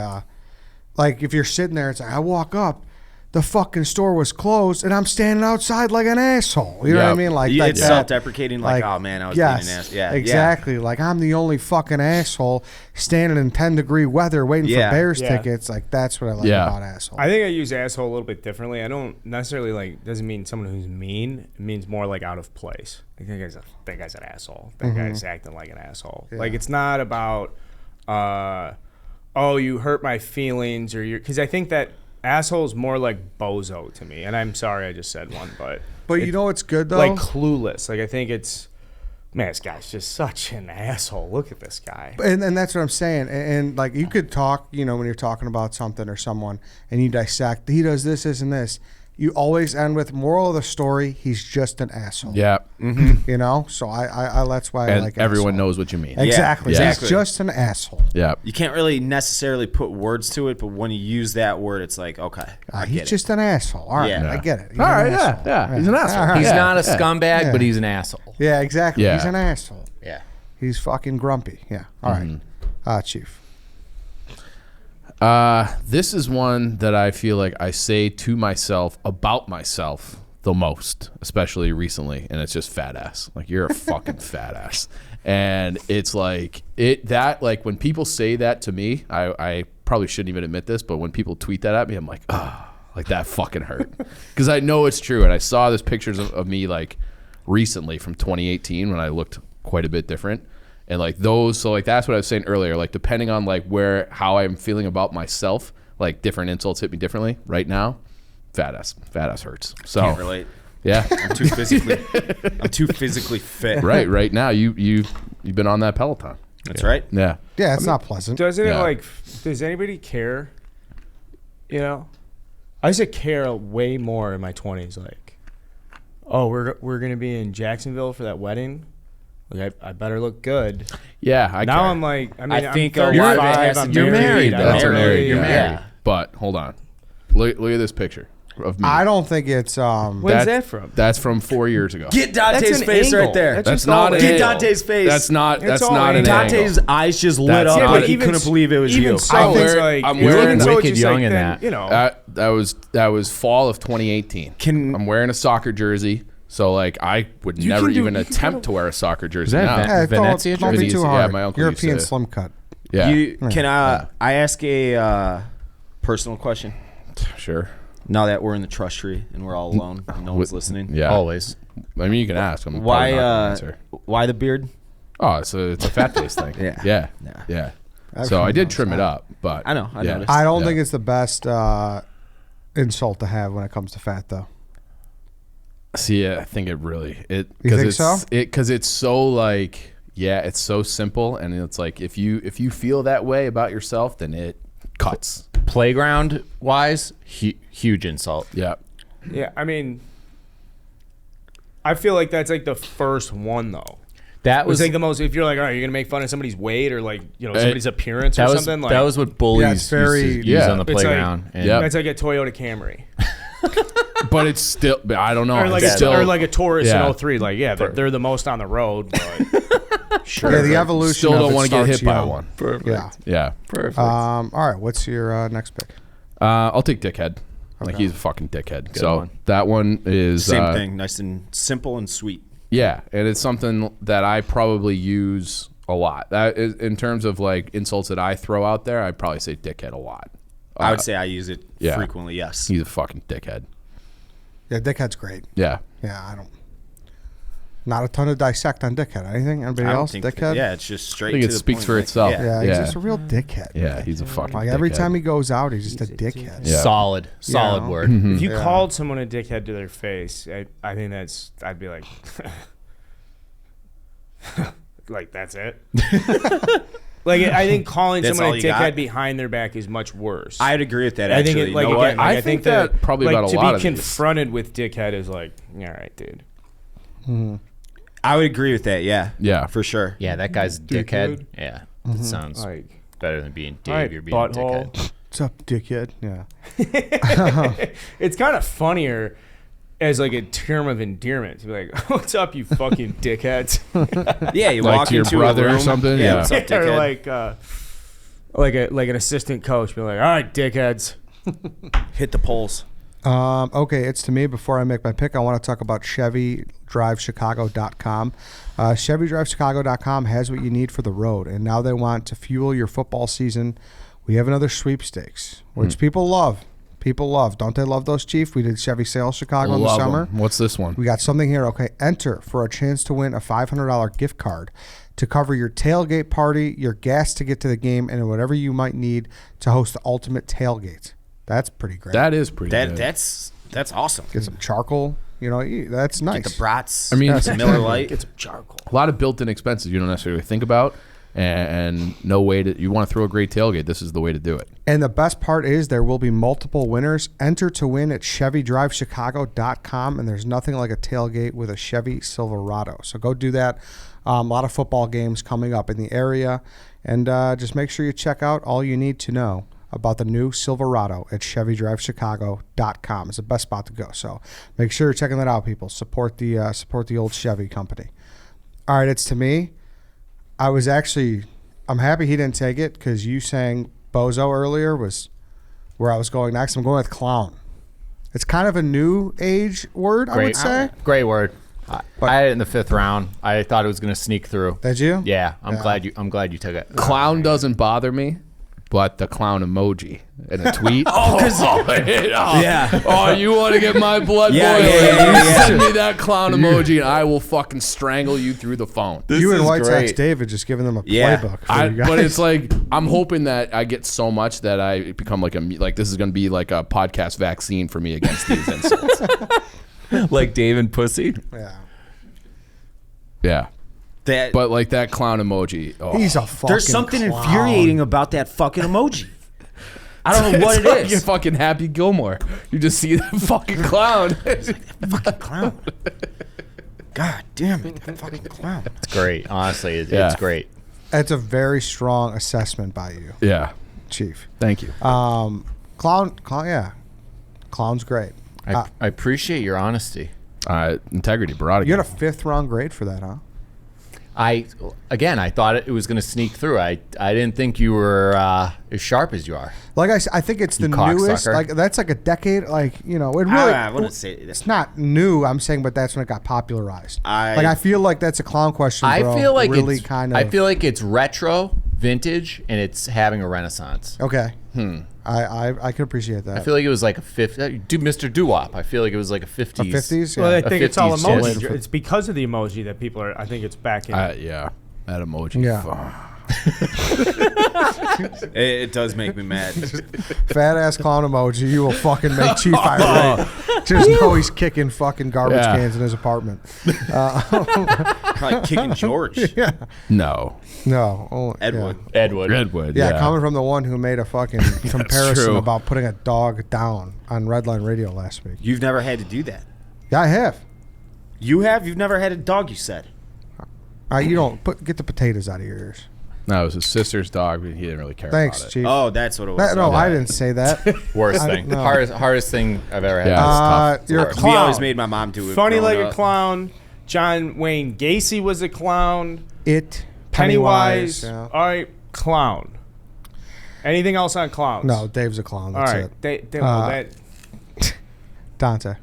if you're sitting there, it's like I walk up, the fucking store was closed, and I'm standing outside like an asshole. You know what I Yep. mean? Like It's that. self-deprecating. Like, oh man, I was being an ass. Yeah, exactly. Like I'm the only fucking asshole standing in 10-degree weather waiting Yeah. for Bears Yeah. tickets. Like that's what I like Yeah. about asshole. I think I use asshole a little bit differently. I don't necessarily like doesn't mean someone who's mean. It means more like out of place. Like that guy's an asshole. That guy's acting like an asshole. Like it's not about oh, you hurt my feelings or you're because I think that asshole is more like bozo to me. And I'm sorry I just said one, but you know what's good though? like clueless. Like I think it's man, this guy's just such an asshole. Look at this guy. And that's what I'm saying. And like you could talk, you know, when you're talking about something or someone and you dissect, he does this, and this. you always end with moral of the story. He's just an asshole. Yeah. You know, so I that's why I And like everyone asshole. knows what you mean. Exactly. Yeah, He's exactly. just an asshole. Yeah. You can't really necessarily put words to it, but when you use that word, it's like, okay, I He's get just an asshole. All right, Yeah. I get it. He's All an right. Yeah. asshole. Yeah. He's an asshole. All right. He's Yeah. not a scumbag, Yeah. but he's an asshole. Yeah, exactly. Yeah. He's an asshole. Yeah. He's fucking grumpy. Yeah. All right, Chief. This is one that I feel like I say to myself about myself the most, especially recently, and it's just fat ass. Like, you're a fucking fat ass. And it's like like when people say that to me, I probably shouldn't even admit this, but when people tweet that at me, I'm like, like that fucking hurt. Because I know it's true. And I saw this pictures of me like recently from 2018 when I looked quite a bit different. And like those, so like that's what I was saying earlier. Like depending on like how I'm feeling about myself, like different insults hit me differently. Right now, fat ass hurts. So Can't relate. yeah, I'm too physically fit. right now you've been on that Peloton. That's right. Yeah, Yeah, it's not pleasant. Doesn't Yeah. it like? Does anybody care? You know, I used to care way more in my 20s. Like, oh, we're gonna be in Jacksonville for that wedding. Like, I better look good. yeah. I Now care. I'm like, I mean, I think I'm a lot of it 35, has to I'm do- You're married, I'm though. That's married. You're yeah. married. But hold on, look at this picture of me. I don't think it's When's that from? That's from 4 years ago. Get Dante's That's an face angle. right there. That's That's just all not an Get angle. Dante's face. That's not. It's That's all not an angle. angle. Dante's eyes just lit That's up. not Like an- he couldn't believe it was even you. So, I'm it's wearing- like, I'm even wearing so, it's Wicked just Young like in then, that. You know, That was fall of 2018. I'm wearing a soccer jersey, so like I would never even attempt to wear a soccer jersey that now. Ven- Hey, Venezia don't be Venezia, too yeah, hard. my uncle used European to- slim cut. Yeah, Can I ask a personal question? sure. Now that we're in the trust tree and we're all alone, and no one's listening. Yeah, Always. I mean, you can ask. I'm Why? probably not gonna answer. Why the beard? Oh, it's a fat face thing. Yeah. Yeah. So I did trim it up, but I know, I noticed. I don't Yeah. think it's the best insult to have when it comes to fat, though. See, I think it really You because think it's so? because it's so like it's so simple, and it's like if you feel that way about yourself, then it cuts. Playground wise, huge insult. Yeah. yeah. I mean, I feel like that's like the first one though. That It was was like the most. If you're like, all right, you're gonna make fun of somebody's weight or like somebody's appearance or that was something. Like that was what bullies it's very- used to use Yeah. on the It's like- playground. And Yep. that's like a Toyota Camry But it's still. But I don't know. or like it's still, a Taurus yeah. in 03. Like they're the most on the road. But sure. Yeah, the evolution. Still of don't it want to get starts hit by young. one. Yeah. Yeah. Perfect. All right. What's your next pick? I'll take dickhead. Like he's a fucking dickhead. So one. that one is Same thing. Nice and simple and sweet. Yeah, and it's something that I probably use a lot. That is, in terms of like insults that I throw out there, I'd probably say dickhead a lot. I would say I use it yeah. frequently. Yes. He's a fucking dickhead. Yeah, dickhead's great. Yeah. Yeah, I don't. Not a ton to dissect on dickhead. Anything? Anybody I don't else? think. Dickhead. Yeah, it's just I straight. think to it the speaks point, for like, itself. Yeah, he's Yeah. just a real dickhead. Yeah, he's a fucking Like every dickhead. time he goes out, he's just a dickhead. Yeah. solid Yeah. word. if you Yeah. called someone a dickhead to their face, I think I'd be like, like that's it. Like I think calling That's someone all a you got? dickhead behind their back is much worse. I'd agree with that. I think Actually, it, like you know again, what? like, I think that probably like, about a to lot be of these. confronted with dickhead is like, all right, dude. I would agree with that. Yeah. Yeah. For sure. Yeah, that guy's dickhead. Dickhead. Yeah, that sounds Like, better than being Dave. all right, You're being butthole. dickhead. What's up, dickhead? Yeah. It's kind of funnier as like a term of endearment to be like, "What's up, you fucking dickheads?" Yeah. You Like walk to your into brother a or room, something? Yeah. Yeah. What's up, or dickhead? like an assistant coach be like, "All right, dickheads." Hit the polls. Okay, it's to me. Before I make my pick, I want to talk about ChevyDriveChicago.com. ChevyDriveChicago.com has what you need for the road, and now they want to fuel your football season. We have another sweepstakes, which people love. People love. Don't they love those, Chief? We did Chevy Sales Chicago in the Love summer. 'em. What's this one? We got something here. Okay, enter for a chance to win a $500 gift card to cover your tailgate party, your gas to get to the game, and whatever you might need to host the ultimate tailgate. That's pretty great. That is pretty good. That's awesome. Get some charcoal. You know, that's nice. Get the brats. I mean, some Miller Lite. Get some charcoal. a lot of built-in expenses you don't necessarily think about. and no way to. You want to throw a great tailgate? This is the way to do it. And the best part is there will be multiple winners. Enter to win at ChevyDriveChicago.com, and there's nothing like a tailgate with a Chevy Silverado. So go do that. A lot of football games coming up in the area, and just make sure you check out all you need to know about the new Silverado at ChevyDriveChicago.com. It's the best spot to go. So make sure you're checking that out, people. Support the old Chevy company. All right, it's to me. I'm happy he didn't take it because you saying bozo earlier was where I was going next. I'm going with clown. It's kind of a new age word, I would say. Great word. I had it in the 5th round. I thought it was going to sneak through. Did you? Yeah, I'm glad you took it. Clown doesn't bother me, but the clown emoji in a tweet. Yeah. Oh, you want to get my blood boiling? Yeah. Send me that clown emoji, and I will fucking strangle you through the phone. This You and is White Sox great. Dave had just given them a Yeah. playbook for you guys. But it's like I'm hoping that I get so much that I become like this is going to be like a podcast vaccine for me against these insults. Like Dave and Pussy. yeah. Yeah, That but like that clown emoji. Oh. He's a fucking there's something clown. infuriating about that fucking emoji. I don't know what It's it like is. You're fucking Happy Gilmore. You just see that fucking clown. Fucking clown. God damn it, that fucking clown. It's great. Honestly, Yeah. it's great. It's a very strong assessment by you, Yeah, Chief. thank you. Clown, yeah. Clown's great. I appreciate your honesty. Integrity, Barada. You got a 5th round grade for that, huh? I thought it was going to sneak through. I didn't think you were as sharp as you are. Like I said, I think it's the You newest. cocksucker. Like that's like a decade. Like it really. I wouldn't say It's that. not new. I'm saying, but that's when it got popularized. I- I feel like that's a clown question. I Bro. feel like really it's kind of. I feel like it's retro, vintage, and it's having a renaissance. okay. I can appreciate that. I feel like it was like a Mr. Doo-Wop. I feel like it was like a 50s. The 50s. Well, I Yeah. think A it's all 50s emoji. shit. It's because of the emoji that people are. I think it's back in. Yeah, that emoji. Yeah. Fuck. It does make me mad. Fat ass clown emoji. You will fucking make Chief irate. Just know he's kicking fucking garbage Yeah. cans in his apartment. Probably kicking George. Yeah. No, No. Oh, Edward. Edward. Redwood. Yeah, coming from the one who made a fucking comparison true. about putting a dog down on Redline Radio last week. You've never had to do that. Yeah, I have. You have? You've never had a dog, you said. You don't get the potatoes out of your ears. No, it was his sister's dog, but he didn't really care Thanks, about it. Chief. Oh, that's what it was. No, Okay. I didn't say that. Worst I- thing. no. Hardest thing I've ever had. Yeah. You're a worse. We clown. always made my mom do it. Funny growing like a up. clown. John Wayne Gacy was a clown. It. Pennywise. Yeah. All right, clown. Anything else on clowns? No, Dave's a clown. All That's right. it. That Dante.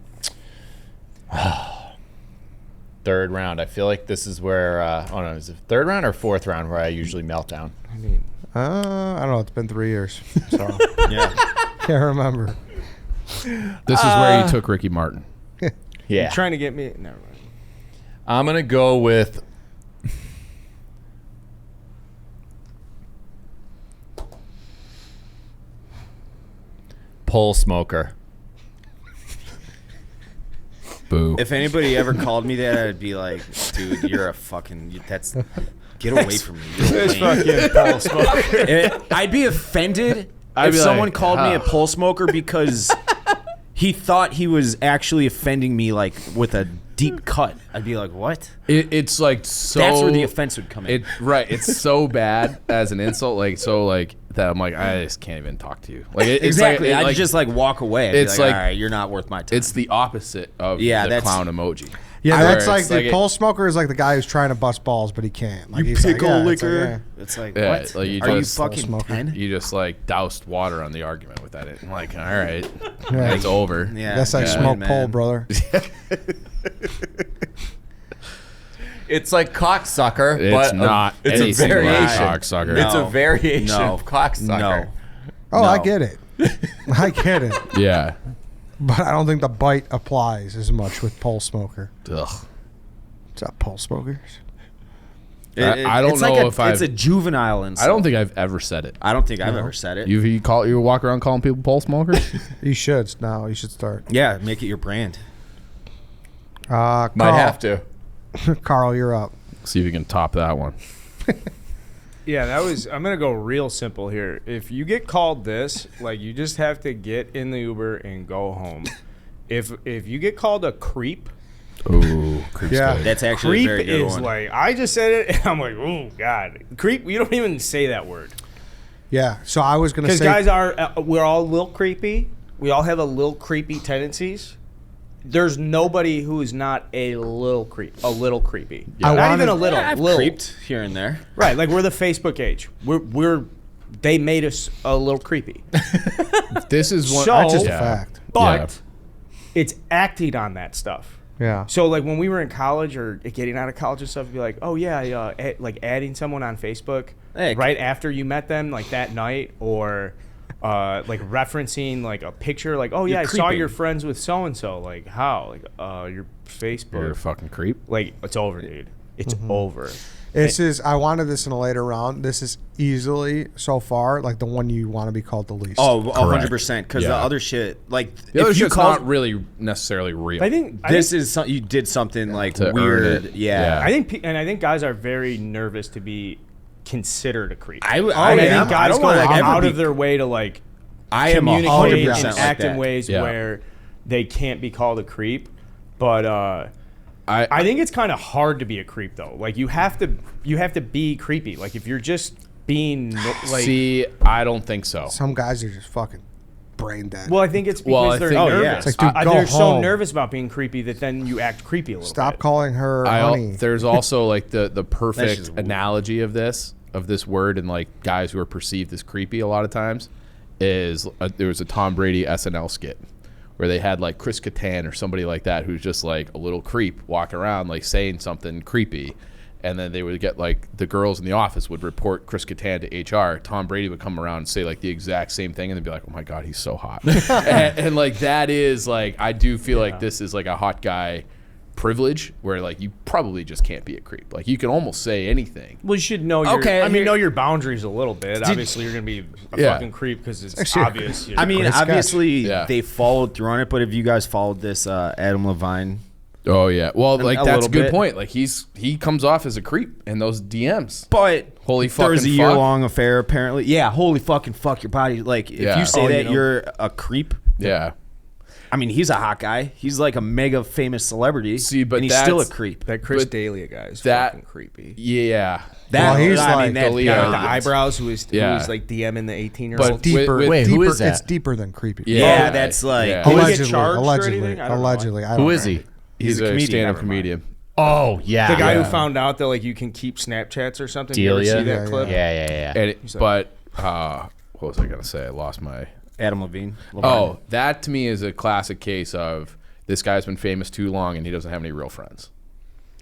3rd round. I feel like this is where. Oh no, is it 3rd round or 4th round where I usually melt down? I mean, I don't know. It's been 3 years, so Yeah. can't remember. This is where you took Ricky Martin. Yeah. trying to get me. Never mind. I'm gonna go with. Pole smoker. Boo. If anybody ever called me that, I'd be like, dude, you're a fucking. That's. Get away from me. You're It's lame. fucking pole smoker. I'd be offended I'd if be someone like, called me a "Oh." pole smoker because he thought he was actually offending me, like with a deep cut. I'd be like, what? It's like so. That's where the offense would come in. Right. It's so bad as an insult, like that. I'm like, I just can't even talk to you. Like it's Exactly. Like, I'd just like walk away. I'd be it's like, like- all right, you're not worth my time. it's the opposite of Yeah, the that's- clown emoji. Yeah, Where that's like it's the it- pole smoker is like the guy who's trying to bust balls, but he can't. Like, you he's like, pickle yeah, it's like, liquor. It's like, Yeah, what? like you Are you just- fucking Smoker. 10? You just like doused water on the argument with that. I'm like, all right, Yeah. it's over. Yeah. That's like Yeah. smoke Man. pole, brother. It's like cocksucker, It's but not it's a anything like variation. cocksucker. It's No. a variation No. of cocksucker. No. Oh, I No. get it. I get it. Yeah. But I don't think the bite applies as much with pole smoker. Ugh. Is that pole smokers? I don't it's know like if it's I've- a juvenile insult. I don't think I've ever said it. I don't think I've ever said it. You walk around calling people pole smokers? You should now. You should start. Yeah, make it your brand. Carl, Might have to. Carl, you're up. See if you can top that one. Yeah, that was. I'm gonna go real simple here. If you get called this, like, you just have to get in the Uber and go home. If you get called a creep, Ooh, creep's Yeah. good. That's actually a creep very good is one. like, I just said it, and I'm like, oh god, creep. You don't even say that word Yeah. So I was gonna because say, guys are. We're all a little creepy. We all have a little creepy tendencies. There's nobody who is not a little creepy. I Not even wanted- a little. Yeah, I've little. creeped here and there. Right, like we're the Facebook age. They made us a little creepy. This is one. So- that's just a Yeah. fact. But it's acting on that stuff. Yeah. So like when we were in college or getting out of college and stuff, it'd be like, oh yeah, like adding someone on Facebook Hey, right after you met them, like that night, or like referencing like a picture, like, oh yeah, You're I saw creeping. you're friends with so and so. Like how? Like your Facebook. You're a fucking creep. Like it's over, dude. It's Mm-hmm. over. This is. I wanted this in a later round. This is easily so far like the one you want to be called the least. Oh, Correct. 100%. Because the Yeah. other shit, like, The other if you shit's call not really necessarily real. I think this is some, you did something like To earn weird. it. Yeah. I think guys are very nervous to be considered a creep. I I am. think I guys don't go wanna ever out be- of their way to like I am communicate 100% and like act in that. ways Yeah. where they can't be called a creep. But I think it's kind of hard to be a creep though. Like you have to be creepy. Like if you're just being like, See, I don't think so. Some guys are just fucking brain dead. well, I think it's because Well, I they're think- Oh, yeah. nervous. It's like, dude, go They're so home. nervous about being creepy that then you act creepy a little Stop bit. calling her honey. There's also like the just perfect weird. analogy of this word and like guys who are perceived as creepy a lot of times is there was a Tom Brady SNL skit where they had like Chris Kattan or somebody like that who's just like a little creep walking around like saying something creepy, and then they would get like the girls in the office would report Chris Kattan to HR. Tom Brady would come around and say like the exact same thing, and they'd be like, "Oh my God, he's so hot," and like that is like I do feel like this is like a hot guy privilege where like you probably just can't be a creep. Like you can almost say anything. Well, you should know your. Okay, I mean, here- know your boundaries a little bit. Obviously, you're gonna be a Yeah. fucking creep because it's Actually, obvious. I mean, Great sketch. obviously Yeah. they followed through on it, but have you guys followed this Adam Levine? Oh yeah, well like a that's a little good bit. point. Like he comes off as a creep in those DMs. But Holy there was a fucking year fuck. long affair apparently. Yeah, holy fucking fuck your body. Like if Yeah. you say Oh, you that know. you're a creep, Yeah. I mean he's a hot guy. He's like a mega famous celebrity. See, but and he's still a that's- creep. that Chris But D'Elia guy is that- fucking creepy. Yeah. That, Well, he's I like mean, that the Yeah, Yeah. with the guy- eyebrows, who is Yeah. like DMing the 18-year-old. But deeper. with- Wait, deeper, who is that? It's deeper than creepy. Yeah, that's like yeah. Did he get Allegedly. charged or Allegedly. anything? I don't know. Allegedly. I don't Who know. is he? He's a a comedian, stand-up never mind. comedian. Oh yeah. the guy Yeah. who found out that like you can keep Snapchats or something. Did you ever Delia. see that Yeah, clip? Yeah. And like- but what was I gonna say? I lost my. Adam Levine. Oh, that to me is a classic case of this guy's been famous too long and he doesn't have any real friends.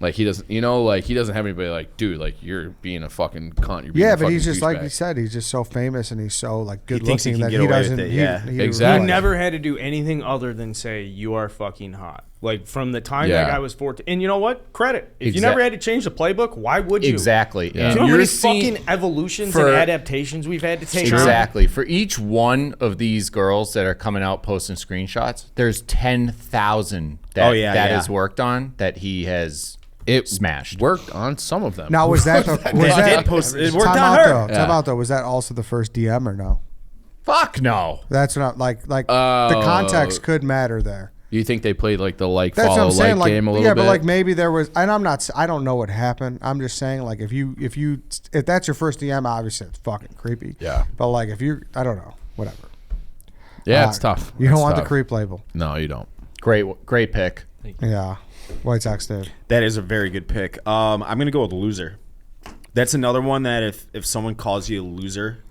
Like he doesn't, like he doesn't have anybody like, dude, like you're being a fucking cunt. You're being Yeah, a but he's fucking just like douchebag. you said. He's just so famous and he's so like good thinks he looking can that get he away with doesn't. it, yeah. he Exactly. He never had to do anything other than say you are fucking hot. Like from the time Yeah. that guy was 14, and you know what? Credit. If you Exact- never had to change the playbook, why would you? Exactly. Yeah. Do you know how you're many seeing fucking evolutions for- and adaptations we've had to take on? exactly for each one of these girls that are coming out posting screenshots. There's 10,000 that that is worked on that he has smashed. Worked on some of them. Now was that the, was They that did post. It worked time on out her. though? Time out though. Was that also the first DM or no? Fuck no. That's not like the Oh. context could matter there. You think they played like the like That's follow what I'm saying. like Like game a little yeah, bit? but like maybe there was, and I'm not. I don't know what happened. I'm just saying like if that's your first DM, obviously it's fucking creepy. Yeah. But like if you, I don't know, whatever. yeah, it's tough. You don't It's want the tough. creep label. No, you don't. Great pick. Yeah. White Sox Dave. That is a very good pick. I'm gonna go with loser. That's another one that if someone calls you a loser,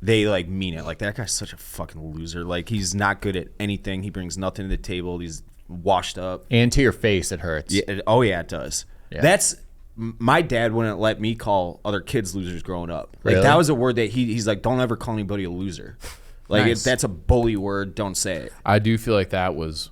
they like mean it. Like that guy's such a fucking loser. Like he's not good at anything. He brings nothing to the table. He's washed up. And to your face, it hurts. Yeah. Oh yeah, it does. Yeah. That's my dad wouldn't let me call other kids losers growing up. Like Really? that was a word that he's like, don't ever call anybody a loser. Like Nice. if that's a bully word, don't say it. I do feel like that was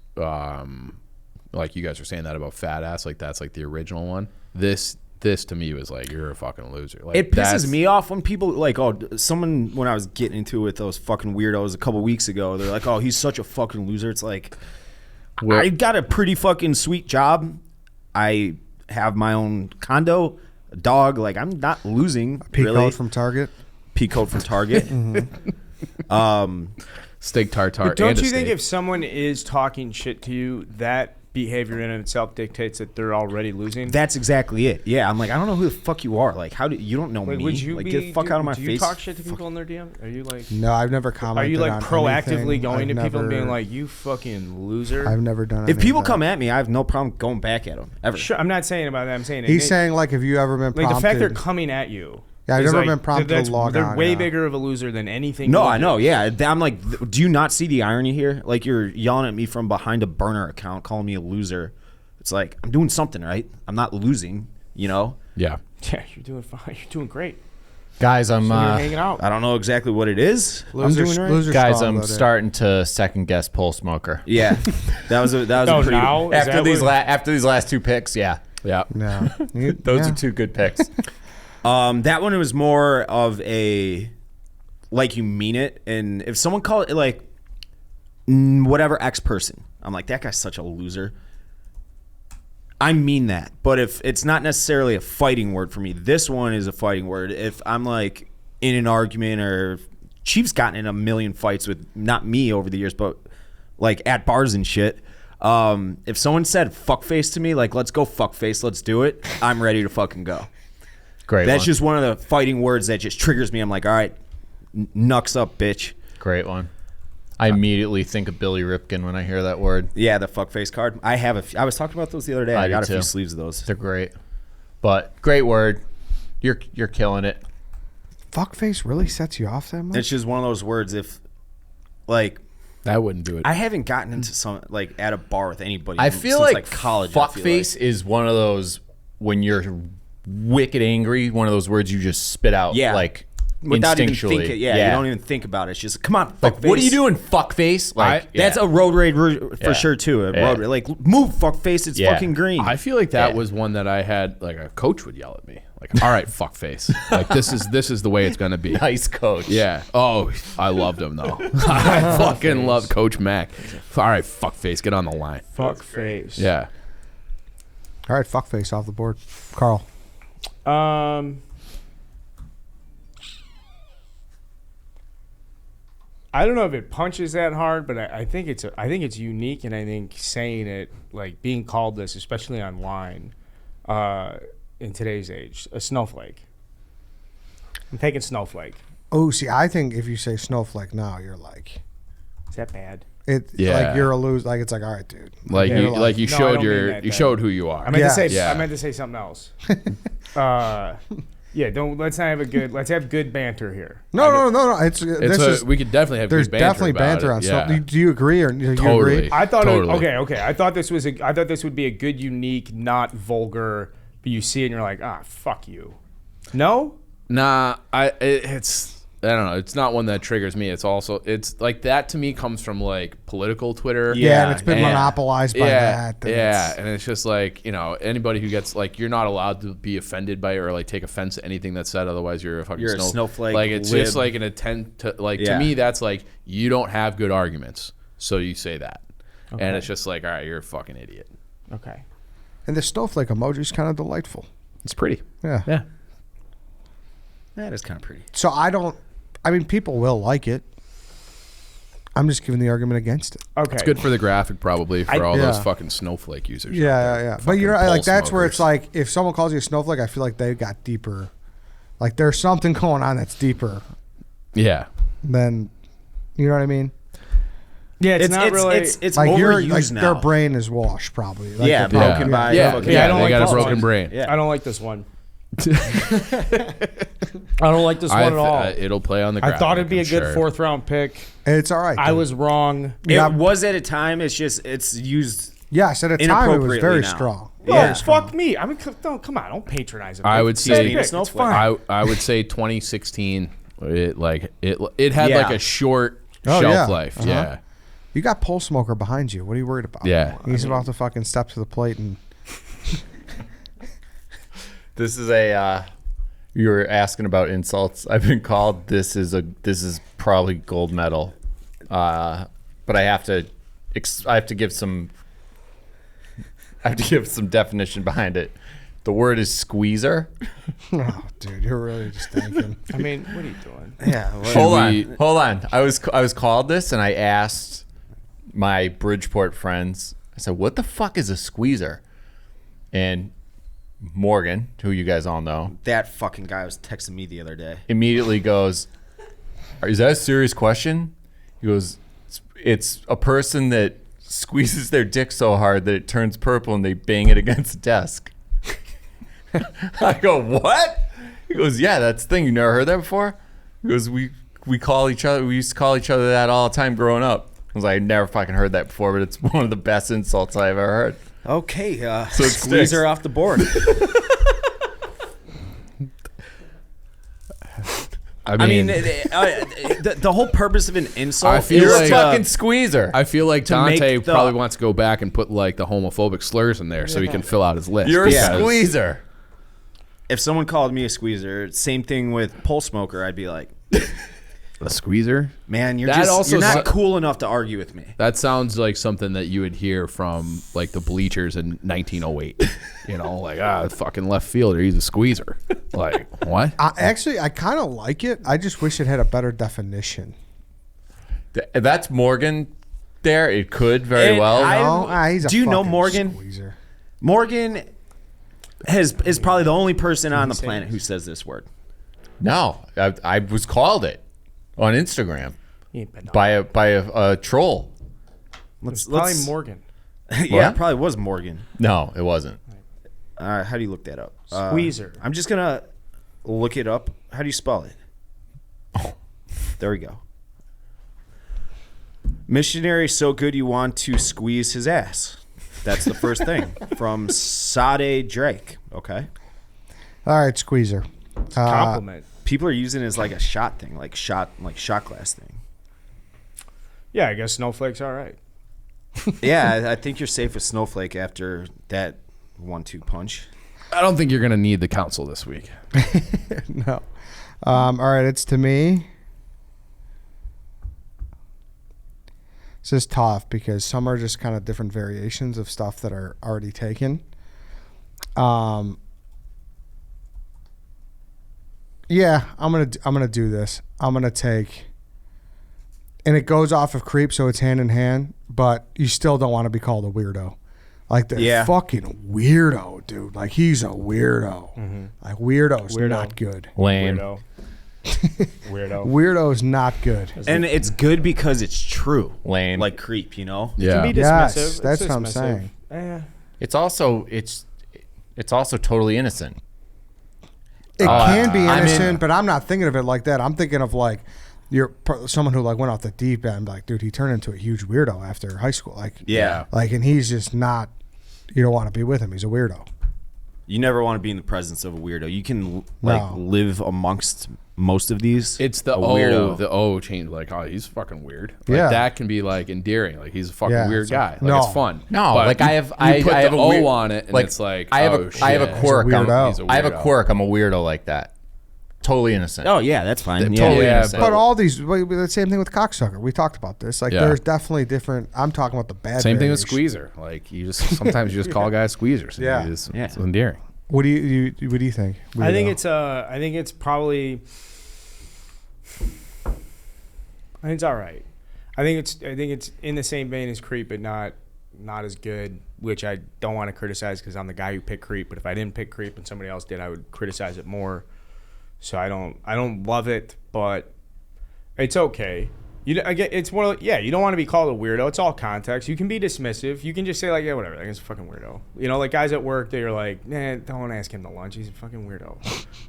like you guys were saying that about fat ass. Like that's like the original one. This to me was like you're a fucking loser. Like It that's- pisses me off when people like, someone when I was getting into it with those fucking weirdos a couple weeks ago, they're like, oh, he's such a fucking loser. It's like, I got a pretty fucking sweet job. I have my own condo. dog. Like, I'm not losing. P really. code from Target. P code from Target. Steak tartare. But don't and a you think steak. if someone is talking shit to you, that behavior in itself dictates that they're already losing? That's exactly it. Yeah, I'm like, I don't know who the fuck you are. Like, how do you don't know Like, me? would you like, be, get the fuck out of my do face. you talk shit to people in their DM? Are you like? No, I've never Are commented. you like on proactively anything. going I've to people and being never- like, "You fucking loser"? I've never done it. If people come at me, I have no problem going back at them ever. Sure, I'm not saying about that. I'm saying He's it, saying like, have you ever been like prompted? the fact they're coming at you. Yeah, I've is never like, been prompted to that's- log They're on, way yeah. bigger of a loser than anything. No, you I do. know. Yeah, I'm like, do you not see the irony here? Like, you're yelling at me from behind a burner account, calling me a loser. It's like, I'm doing something right. I'm not losing. You know. Yeah. Yeah, you're doing fine. You're doing great. Guys, I'm So you're hanging out. I don't know exactly what it is. Loser, I'm doing right. loser guys, strong, I'm though, dude. starting to second guess Pole Smoker. Yeah, that was a Oh, pretty. now? Is After that these what- after these last two picks, yeah, Yeah. No, those yeah. are two good picks. That one was more of a like you mean it, and if someone called it like whatever X person, I'm like, that guy's such a loser. I mean that, but if it's not necessarily a fighting word for me, this one is a fighting word. If I'm like in an argument, or Chief's gotten in a million fights with not me over the years, but like at bars and shit. If someone said fuckface to me, like, let's go fuckface, let's do it, I'm ready to fucking go. Great. That's one. just one of the fighting words that just triggers me. I'm like, all right, knucks up, bitch. Great one. I immediately think of Billy Ripken when I hear that word. Yeah, the fuckface card. I have I was talking about those the other day. I do got a too. few sleeves of those. They're great, but great word. You're killing it. Fuckface really sets you off that much? It's just one of those words. If like, I wouldn't do it. I haven't gotten into some like at a bar with anybody. I feel since, like college. I feel fuckface like. is one of those when you're wicked angry. One of those words you just spit out. Yeah. Like Without even instinctually. thinking. Yeah, you don't even think about it. It's just come on, Like, fuckface. what are you doing, fuckface? Like That's a road rage for Yeah. sure too. A Yeah. road rage. Like, move, fuckface. It's Yeah. fucking green. I feel like that Yeah. was one that I had, like, a coach would yell at me. Like, all right, fuck face. Like, this is the way it's going to be. nice coach. Yeah. Oh, I loved him, though. I fucking love Coach Mac. All right, fuck face. Get on the line. Fuck face. Yeah. All right, fuckface off the board. Carl. I don't know if it punches that hard, but I think it's unique, and I think saying it, like being called this, especially online, in today's age, a snowflake. I'm taking snowflake. Oh, see, I think if you say snowflake now, you're like, Is that bad? Yeah. like you're a loser. Like it's like, all right, dude. Like Yeah. you, like you No, I showed don't mean your, that you bad. showed who you are. I meant to say Yeah. I meant to say something else. Yeah, let's have good banter here. No. It's We could definitely have there's good banter definitely about banter it. on Yeah. stuff. Do you agree or do you Totally. agree? I thought Totally. okay. I thought this would be a good, unique, not vulgar. But you see it and you're like, fuck you. No. Nah, it's I don't know. It's not one that triggers me. It's like that to me comes from like political Twitter. Yeah, and it's been and- monopolized by that. and Yeah, it's- and it's just like, anybody who gets like, you're not allowed to be offended by it or like take offense to anything that's said. Otherwise, you're a fucking You're a snowflake, Like it's lib. just like an attempt to like Yeah. to me that's like you don't have good arguments, so you say that, and it's just like, all right, you're a fucking idiot. Okay. And the snowflake emoji is kind of delightful. It's pretty. Yeah. Yeah. That is kind of pretty. So I mean, people will like it. I'm just giving the argument against it. Okay. It's good for the graphic, probably, for all those Yeah. fucking snowflake users. Yeah. But you're Fucking like, pole that's where it's smokers. like, if someone calls you a snowflake, I feel like they got deeper. Like there's something going on that's deeper Yeah. than, you know what I mean? Yeah, it's not really. It's Like overused now. their brain is washed probably. Like Yeah, they're broken by. Yeah, fucking- yeah, I don't they like got a this broken one. brain. Yeah. I don't like this one. I don't like this one at all. It'll play on the I graphic, thought it'd be I'm a good sure. fourth round pick. It's all right. I dude. was wrong. It was at a time. It's just it's used. Yes, at a time it was very inappropriately now. strong. Oh, Very strong. fuck me. I mean, come on, don't patronize it. I would It's say- pick. It's Snowflake. fine. I would say 2016. It had Yeah. like a short Oh, shelf yeah. life. Uh-huh. Yeah. You got Pole Smoker behind you. What are you worried about? Yeah. He's about to fucking step to the plate and This is you were asking about insults. I've been called this is probably gold medal. But I have to give some definition behind it. The word is squeezer. Oh, dude, you're really just thinking. I mean, what are you doing? Yeah. Hold on. I was called this, and I asked my Bridgeport friends. I said, "What the fuck is a squeezer?" And Morgan, who you guys all know, That fucking guy was texting me the other day. immediately goes, "Is that a serious question?" He goes, "It's a person that squeezes their dick so hard that it turns purple and they bang it against the desk." I go, "What?" He goes, "Yeah, that's the thing. You never heard that before?" He goes, We call each other. We used to call each other that all the time growing up." I was like, "I never fucking heard that before, but it's one of the best insults I've ever heard." Okay, So it squeeze sticks. her off the board. I mean, the whole purpose of an insult I feel You're like, a fucking squeezer. I feel like To make Dante the- probably wants to go back and put like the homophobic slurs in there so he can fill out his list. You're a Yeah. squeezer. if someone called me a squeezer, same thing with pole smoker, I'd be like, A squeezer? man, you're That also you're not so- cool enough to argue with me. That sounds like something that you would hear from like the bleachers in 1908. You know, like fucking left fielder, he's a squeezer. Like what? I kind of like it. I just wish it had a better definition. That's Morgan there. It could very And well. He's a do you know fucking Morgan? squeezer. Morgan is probably the only person on the planet who says this word. No, I was called it on Instagram You ain't been on. by a troll. It's probably Morgan. Yeah, What? it probably was Morgan. No, it wasn't. How do you look that up? Squeezer. I'm just gonna look it up. How do you spell it? Oh, there we go. Missionary so good you want to squeeze his ass. That's the first thing from Sade Drake. Okay, All right, squeezer. Compliment. people are using it as like a shot thing, like shot glass thing. Yeah, I guess Snowflake's all right. Yeah, I think you're safe with Snowflake after that 1-2 punch. I don't think you're gonna need the council this week. No. All right, it's to me. This is tough because some are just kind of different variations of stuff that are already taken. Yeah, I'm gonna do this. I'm gonna take, and it goes off of creep, so it's hand in hand. But you still don't want to be called a weirdo. Like the fucking weirdo, dude. Like he's a weirdo. Like weirdo's not good. Lame. Weirdo. Weirdo. Weirdo's not good. And it's good because it's true. Lame. Like creep, you know? Yeah. Can be Yes, dismissive. It's that's what I'm dismissive. saying. It's also totally innocent. It can be I mean- innocent, but I'm not thinking of it like that. I'm thinking of like someone who like went off the deep end. Like, dude, he turned into a huge weirdo after high school. Like, Yeah. like, and he's just not. You don't want to be with him. He's a weirdo. You never want to be in the presence of a weirdo. You can like No. live amongst most of these. It's the A O, weirdo. the O change. Like, oh, he's fucking weird. Like, Yeah. that can be like endearing. Like, he's a fucking Yeah, weird it's guy. like- Like, no. it's fun. No, But like you, I have you I put have the a weird, O on it, and like, it's like, I have oh, I have shit. a quirk. He's a weirdo. He's a I have a weirdo. quirk. I'm a weirdo like that. Totally innocent. Oh yeah, that's fine. Totally Yeah, innocent. But all these, the same thing with cocksucker. We talked about this. Like, Yeah. there's definitely different. I'm talking about the bad. Same thing with variation. squeezer. Like, you just sometimes you just call guys squeezers. And Yeah. it's endearing. What do you what do you think? I think Weirdo. I think it's probably. I think it's all right. I think it's in the same vein as creep, but not as good. Which I don't want to criticize because I'm the guy who picked creep. But if I didn't pick creep and somebody else did, I would criticize it more. So I don't love it, but it's okay. It's more like, you don't want to be called a weirdo. It's all context. You can be dismissive. You can just say like, yeah, whatever. Like, he's a fucking weirdo. You know, like guys at work, they're like, nah, don't ask him to lunch. He's a fucking weirdo.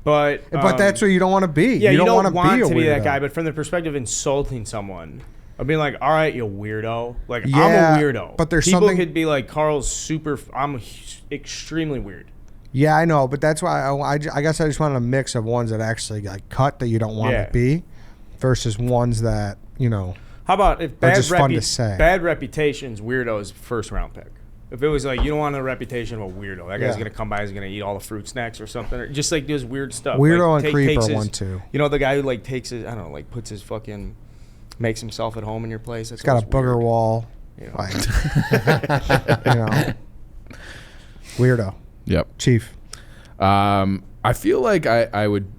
But that's where you don't want to be. yeah, you don't want want to to be that weirdo. guy. But from the perspective of insulting someone, of being like, all right, you weirdo. Like Yeah, I'm a weirdo. but there's people something- could be like, Carl's super. I'm extremely weird. Yeah, I know, but that's why I guess I just wanted a mix of ones that actually like cut that you don't want Yeah. to be, versus ones that How about if Are just fun to say. bad reputations, weirdo's first round pick. If it was like you don't want a reputation of a weirdo, that guy's Yeah. gonna come by, he's gonna eat all the fruit snacks or something, or just like does weird stuff. Weirdo like, and creep takes are his- 1-2. You know the guy who like takes his, I don't know, like puts his fucking, makes himself at home in your place. That's it's got a always booger weird. wall. You know? Like, weirdo. Yep. Chief. I feel like I would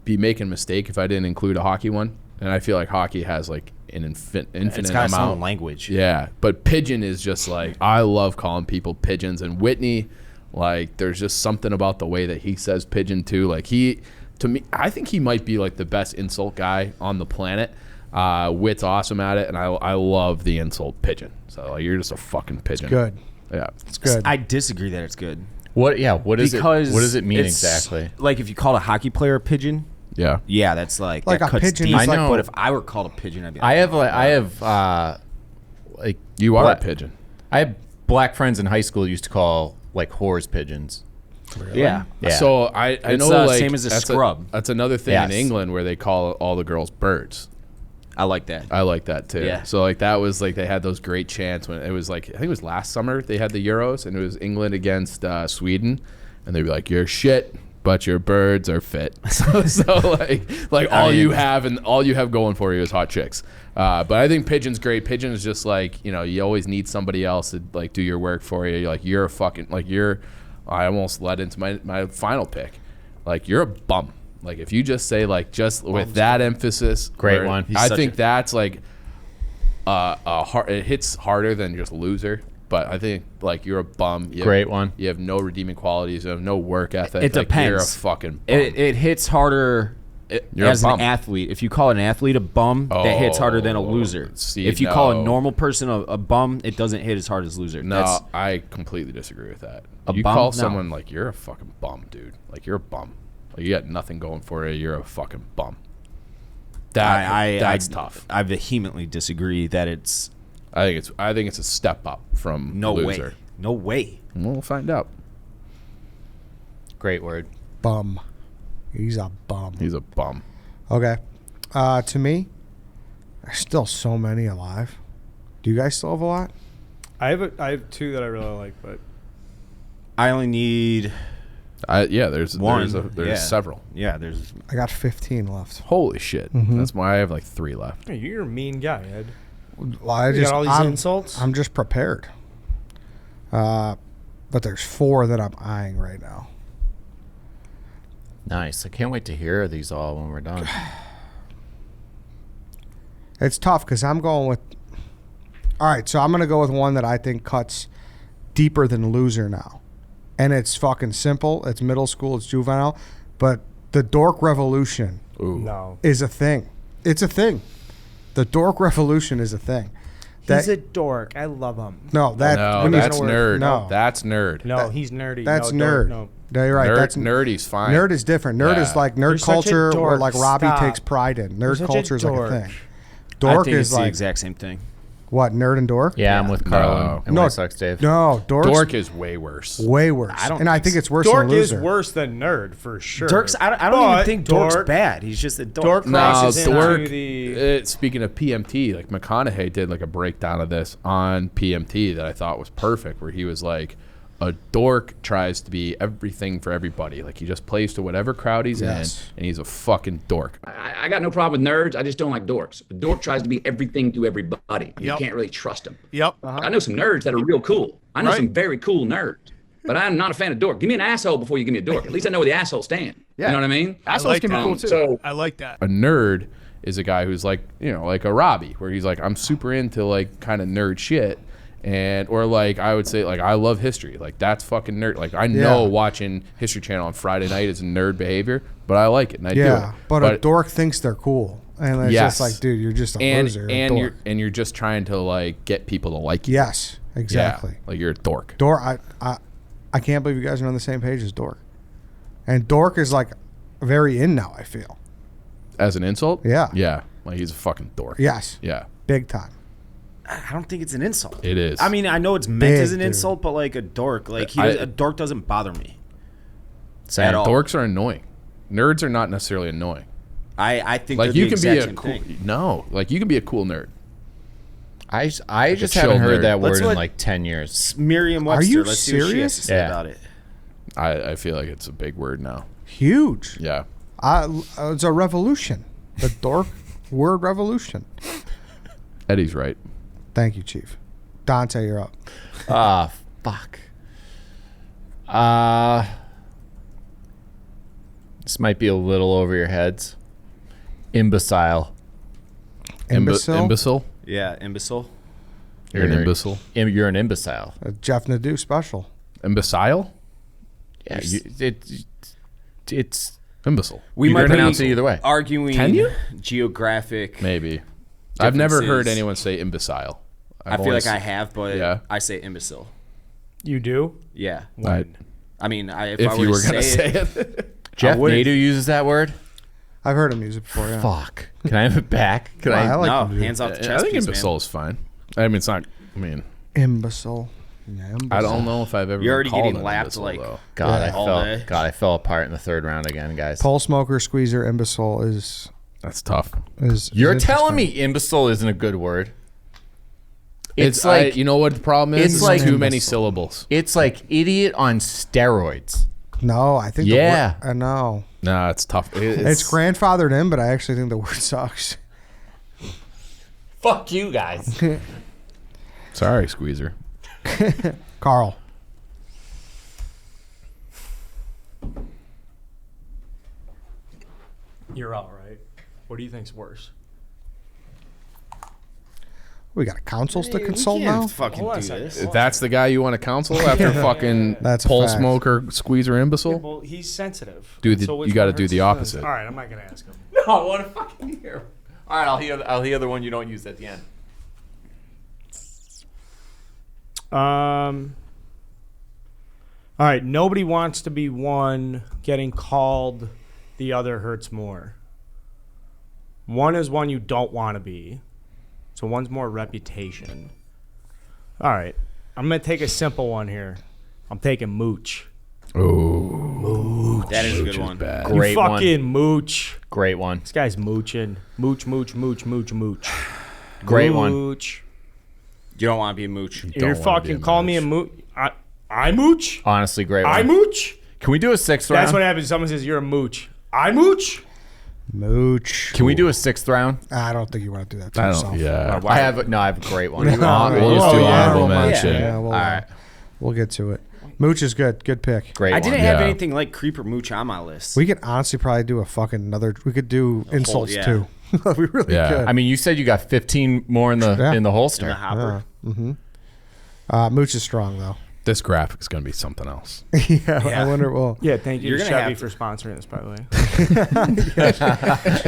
be making a mistake if I didn't include a hockey one, and I feel like hockey has like an infinite It's got its amount. own language. Yeah, but pigeon is just like, I love calling people pigeons, and Whitney, like, there's just something about the way that he says pigeon too. Like, to me, I think he might be like the best insult guy on the planet. Whit's awesome at it, and I love the insult pigeon. So like, you're just a fucking pigeon. Good. Yeah, It's good. I disagree that it's good. What? Yeah. What is Because it? What does it mean it's exactly? Like if you call a hockey player a pigeon, yeah. yeah, that's like Like that a cuts pigeon deep. is like- But if I were called a pigeon, I'd be like, I have like You are a What? pigeon. I have black friends in high school used to call like whores pigeons. yeah. Yeah. So I It's, know like same as a that's scrub. That's another thing Yes. in England where they call all the girls birds. I like that. I like that too. Yeah. So like that was like they had those great chants when it was like, I think it was last summer they had the Euros and it was England against Sweden, and they'd be like, "You're shit, but your birds are fit." so like all you have and all you have going for you is hot chicks. But I think pigeon's great. Pigeon is just like, you always need somebody else to like do your work for you. You're a fucking I almost led into my final pick. Like, you're a bum. Like, if you just say like just with that emphasis, Great where one. I think that's like it hits harder than just loser. But I think like you're a bum. Great one. You have no redeeming qualities. You have no work ethic. It like, depends. You're a fucking bum. It hits harder You're a as an bum. athlete. If you call an athlete a bum, that hits harder than a loser. See, if you call a no. normal person a bum, it doesn't hit as hard as loser. No, I completely disagree with that. A You bum? call No. someone like, you're a fucking bum, dude. Like, you're a bum. Like, you got nothing going for you. You're a fucking bum. That's tough. I vehemently disagree that it's I think it's a step up from no loser. way. No way. We'll find out. Great word. Bum. He's a bum. He's a bum. Okay. To me, there's still so many alive. Do you guys still have a lot? I have two that I really like, but I only need There's one. There's several. Yeah, there's I got 15 left. Holy shit. Mm-hmm. That's why I have like 3 left. hey, you're a mean guy, Ed. Well, You got all these insults? I'm just prepared. But there's 4 that I'm eyeing right now. Nice. I can't wait to hear these all when we're done. It's tough because I'm going with. All right, so I'm going to go with one that I think cuts deeper than loser now. And it's fucking simple. It's middle school. It's juvenile. But the dork revolution No. is a thing. It's a thing. The dork revolution is a thing. He's a dork. I love him. No, that No, when you- that's nerd. No. That's nerd. No, he's nerdy. That's no, nerd. No. No, you're right. Nerd, That's nerdy's fine. Nerd is different. Nerd is Yeah. like You're nerd such a culture, or dork. like Robbie Stop. takes pride in. You're Nerd such a culture is like a dork. thing. I Dork think is it's the like exact same thing. what? Nerd and dork? Yeah, I'm with Carlin and No. White Sox Dave. No, dork's Dork is way worse. way worse. I don't and I think think so. it's worse Dork than is loser. worse than nerd for sure. Dork's I don't even But think Dork's dork- bad. He's just a dork. Dork No, crosses dork. into the. Speaking of PMT, like McConaughey did like a breakdown of this on PMT that I thought was perfect, where he was like, a dork tries to be everything for everybody. Like, he just plays to whatever crowd he's Yes. in, and he's a fucking dork. I got no problem with nerds. I just don't like dorks. A dork tries to be everything to everybody. You can't really trust them. Yep. I know some nerds that are real cool. I know Right. some very cool nerds. But I'm not a fan of dork. Give me an asshole before you give me a dork. At least I know where the assholes stand. Yeah. You know what I mean? Assholes like can be that. cool too. So- I like that. A nerd is a guy who's like, like a Robbie, where he's like, I'm super into like kind of nerd shit. Or like I would say, like, I love history. Like, that's fucking nerd. Like, I know Yeah. watching History Channel on Friday night is nerd behavior, but I like it and I do Yeah, it. but a dork thinks they're cool, and it's Yes. just like, dude, you're just a and loser. and a you're dork. you're just trying to like get people to like you. Yes, exactly. Yeah, like you're a dork. Dork. I can't believe you guys are on the same page as dork. And dork is like very in now. I feel. As an insult? Yeah. Yeah. Like, he's a fucking dork. Yes. Yeah. Big time. I don't think it's an insult. It is. I mean, I know it's meant Big, as an dude. insult, but like a dork, like a dork doesn't bother me Same. at all. Dorks are annoying. Nerds are not necessarily annoying. I think Like, they're you the can be exact a same cool thing. no. Like, you can be a cool nerd. I just chill haven't heard nerd. that Let's word in let- like 10 years. Merriam-Webster. you Let's see what she has serious? to say Yeah. about it. I feel like it's a big word now. Huge. Yeah. It's a revolution. The dork word revolution. Eddie's right. Thank you, Chief. Dante, you're up. Fuck. This might be a little over your heads. Imbecile. Imbecile? Imbecile? Yeah, imbecile. You're an imbecile? You're an imbecile. A Jeff Nadeau special. Imbecile? Yeah, it's Imbecile. We you might can pronounce it be either way. arguing Can you? geographic. Maybe. I've never heard Differences. anyone say imbecile. I feel like I have, but Yeah. I say imbecile. You do? Yeah. When? I mean, if If I you were were to going to say say it, it. Jeff wouldn't. Nadeau uses that word. I've heard him use it before. Yeah. Fuck. Can I have it back? Can Well, I I? like no, him to do hands off the I chest. think piece, imbecile man. is fine. I mean, it's not. I mean, Imbecile. Yeah, imbecile. I don't know if I've ever. You're already called getting an lapped, imbecile, like- though. God, Yeah. I fell apart in the third round again, guys. Pole smoker, squeezer, imbecile is That's tough. You're telling interesting. me imbecile isn't a good word? It's like like you know what the problem is. it's It's like- too many syllables. it's like idiot on steroids. No, I think. Yeah. The word, no. Nah, it's tough. It's grandfathered in, but I actually think the word sucks. Fuck you guys. Sorry, Squeezer. Carl. You're all right. What do you think's worse? We got councils to We consult can't now. fucking Hold on a do second. this. If that's the guy you want to counsel after fucking That's a pole fact. smoker, squeezer, imbecile? Well, he's sensitive. Dude, So which you gotta one do hurts the his opposite. feelings? All right, I'm not gonna ask him. No, I want to fucking hear. All right, I'll hear the one you don't use at the end. All right. Nobody wants to be one getting called. The other hurts more. One is one you don't want to be. So one's more reputation. All right. I'm gonna take a simple one here. I'm taking mooch. That is a good Which is one. bad. Great you fucking mooch. Great one. This guy's mooching. Mooch, mooch, mooch, mooch, mooch. Great one. Mooch. You don't want to be a mooch. You're wanna be fucking a calling me a mooch. I mooch? Honestly, great one. I mooch? Can we do a sixth round? That's what happens. Someone says you're a mooch. I mooch? Mooch. Can we do a sixth round? I don't think you want to do that to I yourself. don't. Yeah. I have a great one. We'll just do yeah. honorable Yeah. mention. Yeah, All right. we'll get to it. Mooch is good. Good pick. Great I one. didn't have Yeah. anything like creeper mooch on my list. We could honestly probably do a fucking another. We could do insults yeah. too. We really Yeah. could. I mean, you said you got 15 more in the Yeah. holster. in the hopper. Mooch is strong though. This graphic's gonna be something else. Yeah, I wonder. Well, Yeah, thank you You're to gonna Chevy have for sponsoring this, by the way.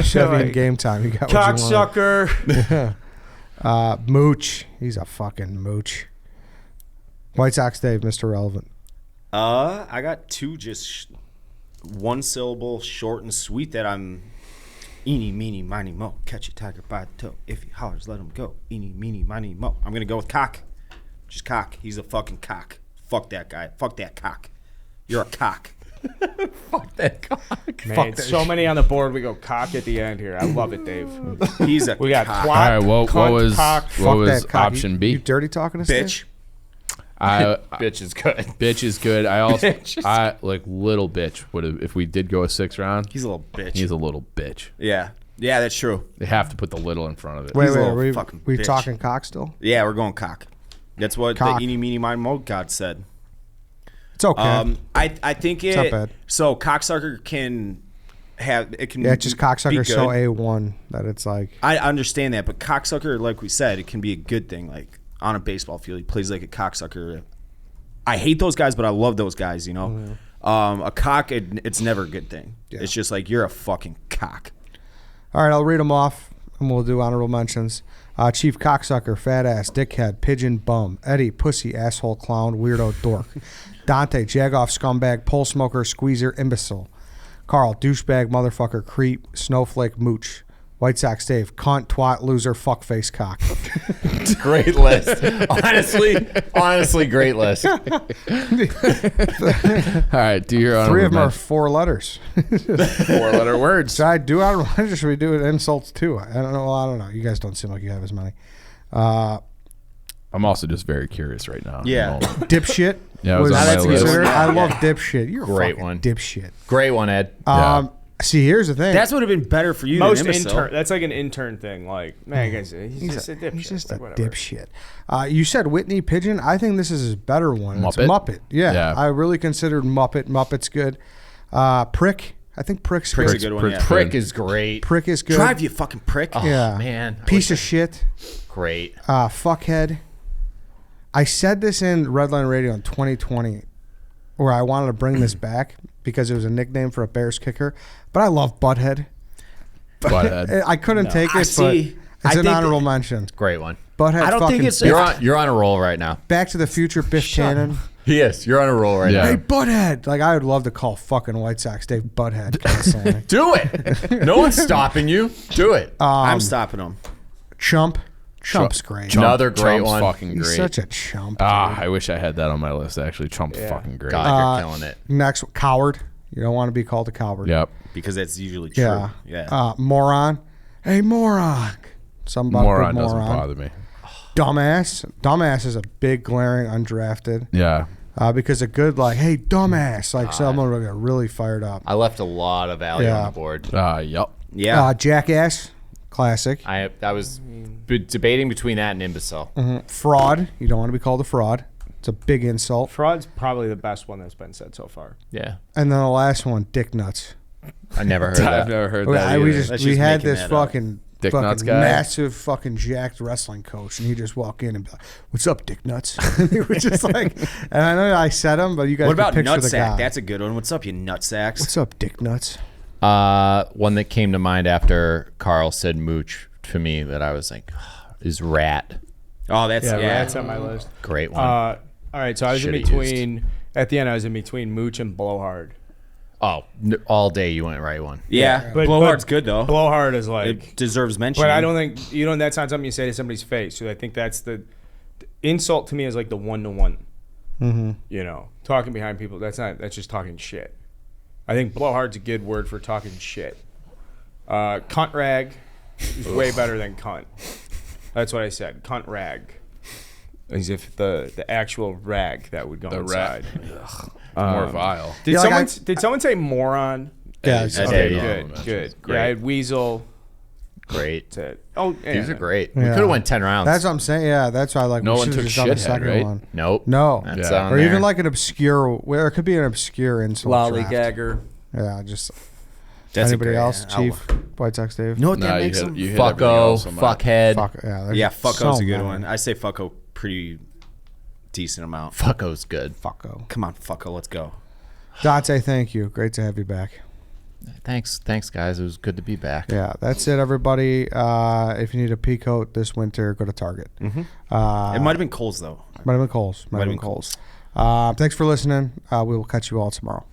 Chevy and game time. You got what you want. Cocksucker. Mooch. He's a fucking mooch. White Sox Dave, Mr. Relevant. I got two just one syllable, short and sweet that I'm eeny, meeny, miny, mo. Catch a tiger by the toe. If he hollers, let him go. Eeny, meeny, miny, mo. I'm going to go with cock. Just cock. He's a fucking cock. Fuck that guy. Fuck that cock. You're a cock. Man, so many on the board. We go cock at the end here. I love it, Dave. He's a We got cock. All right. What cunt, was cock, what Fuck was that cock. option You B? dirty talking to Bitch. Bitch is good. Bitch is good. I also I like little bitch would have if we did go a 6th round. He's a little bitch. He's a little bitch. Yeah. Yeah, that's true. They have to put the little in front of it. Wait, He's a wait. little We fucking we bitch. talking cock still? Yeah, we're going cock. That's what Cock. the eeny, meeny, miny, mo God said. It's okay. I think it. not bad. So cocksucker can have it can. yeah, it's just be cocksucker good. so A1 that it's like. I understand that, but cocksucker, like we said, it can be a good thing. Like on a baseball field, he plays like a cocksucker. I hate those guys, but I love those guys. You know, a cock, it's never a good thing. Yeah. It's just like you're a fucking cock. All right, I'll read them off, and we'll do honorable mentions. Chief cocksucker, fat ass, dickhead, pigeon bum, Eddie, pussy, asshole, clown, weirdo, dork. Dante, jagoff, scumbag, pole smoker, squeezer, imbecile. Carl, douchebag, motherfucker, creep, snowflake, mooch. White Sox Dave, cunt, twat, loser, fuckface, cock. Great list. Honestly, great list. All right, do your Three of them are mention. 4 letters. 4-letter words. Should I do honorable mentions or should we do it insults too? I don't know. I don't know. You guys don't seem like you have as many. I'm also just very curious right now. Yeah. Dipshit. Yeah, it was on my that's list. considered. Yeah, I love yeah. dipshit. You're a Great fucking one. dipshit. Great one, Ed. See, here's the thing. That's would have been better for you. Most than imbecile. intern. That's like an intern thing. Like, man, guys, he's just a dipshit. He's just a Like, whatever. dipshit. You said Whitney Pigeon. I think this is his better one. It's Muppet? Muppet. Yeah, Yeah. I really considered Muppet. Muppet's good. Prick. I think prick's Prick's good. a good one. Yeah. Prick is great. Prick is good. Drive, you fucking prick. Oh, Yeah. man. Piece of shit. Great. Fuckhead. I said this in Redline Radio in 2020, where I wanted to bring this back because it was a nickname for a Bears kicker. But I love Butthead. Butthead. I couldn't take it, see. but it's I an think honorable mention. Great one. Butthead. I don't think fucking it's- Biff- You're on a roll right now. Back to the Future. Biff Tannen. Yes, you're on a roll right Yeah. now. Hey, Butthead. Like I would love to call fucking White Sox Dave Butthead constantly. Do it. No one's stopping you. Do it. I'm stopping him. Chump. Chump's great. Another great Trump's one. fucking He's great. such a chump. I wish I had that on my list. Actually, Trump's fucking great. God, you're killing it. Next, coward. You don't want to be called a coward. Yep. Because that's usually true. Yeah. Yeah. Moron. Hey, moron. Somebody Moron put doesn't moron. bother me. Dumbass. Dumbass is a big glaring undrafted. Yeah. Because a good like, hey, dumbass, like someone will get really fired up. I left a lot of value Yeah. on the board. Yep. Yeah. Jackass. Classic. I was debating between that and imbecile. Fraud. You don't want to be called a fraud. It's a big insult. Fraud's probably the best one that's been said so far. Yeah. And then the last one, dick nuts. I never heard I've that. never heard We that. we either. just That's we just had making this that up. fucking Dick nuts fucking guy? massive fucking jacked wrestling coach, and he just walk in and be like, "What's up, dick nuts?" And he was just like, and I know I said him, but you guys What about can picture the guy. nutsack? That's a good one. What's up, you nutsacks? What's up, dick nuts? One that came to mind after Carl said mooch to me that I was like, is rat. Oh, that's Yeah, yeah. that's on my list. Great one. All right, so I was in Should've between. At the end, I was in between Mooch and Blowhard. All day you went right one. Yeah. But- Blowhard's but good though. Blowhard is like, It deserves mention. but I don't think that's not something you say to somebody's face. So I think that's the insult to me is like the 1-to-1. You know, talking behind people. That's just talking shit. I think blowhard's a good word for talking shit. Cunt rag is way better than cunt. That's what I said. Cunt rag. As if the actual rag that would go The inside. More vile. Did Yeah, like did someone say moron? Yeah, He's it's- Okay, good. yeah. Honorable Good. mentions. Yeah, I had weasel. Great. To, oh, These yeah. are great. Yeah. We could have went 10 rounds. That's what I'm saying. Yeah, that's why I like. No we one should've took just done the shithead, second right? one. Nope. No, That's Yeah. on or there. even like an obscure. Where it could be an obscure insult. draft. Lollygagger. Yeah, just That's a anybody great- else, I'll- Chief, White Sox Dave. You know what Nah, that you makes hit, him? you hit everything Fucko, else on my- fuckhead. Fuck yeah, there's Yeah, fucko's so a good many. one. I say fucko pretty decent amount. Fucko's good. Fucko. Come on, fucko, let's go. Dante, thank you. Great to have you back. Thanks, guys. It was good to be back. Yeah, that's it, everybody. If you need a pea coat this winter, go to Target. It might have been Coles though. Might have been Kohl's. Might have been Kohl's. Thanks for listening. We will catch you all tomorrow.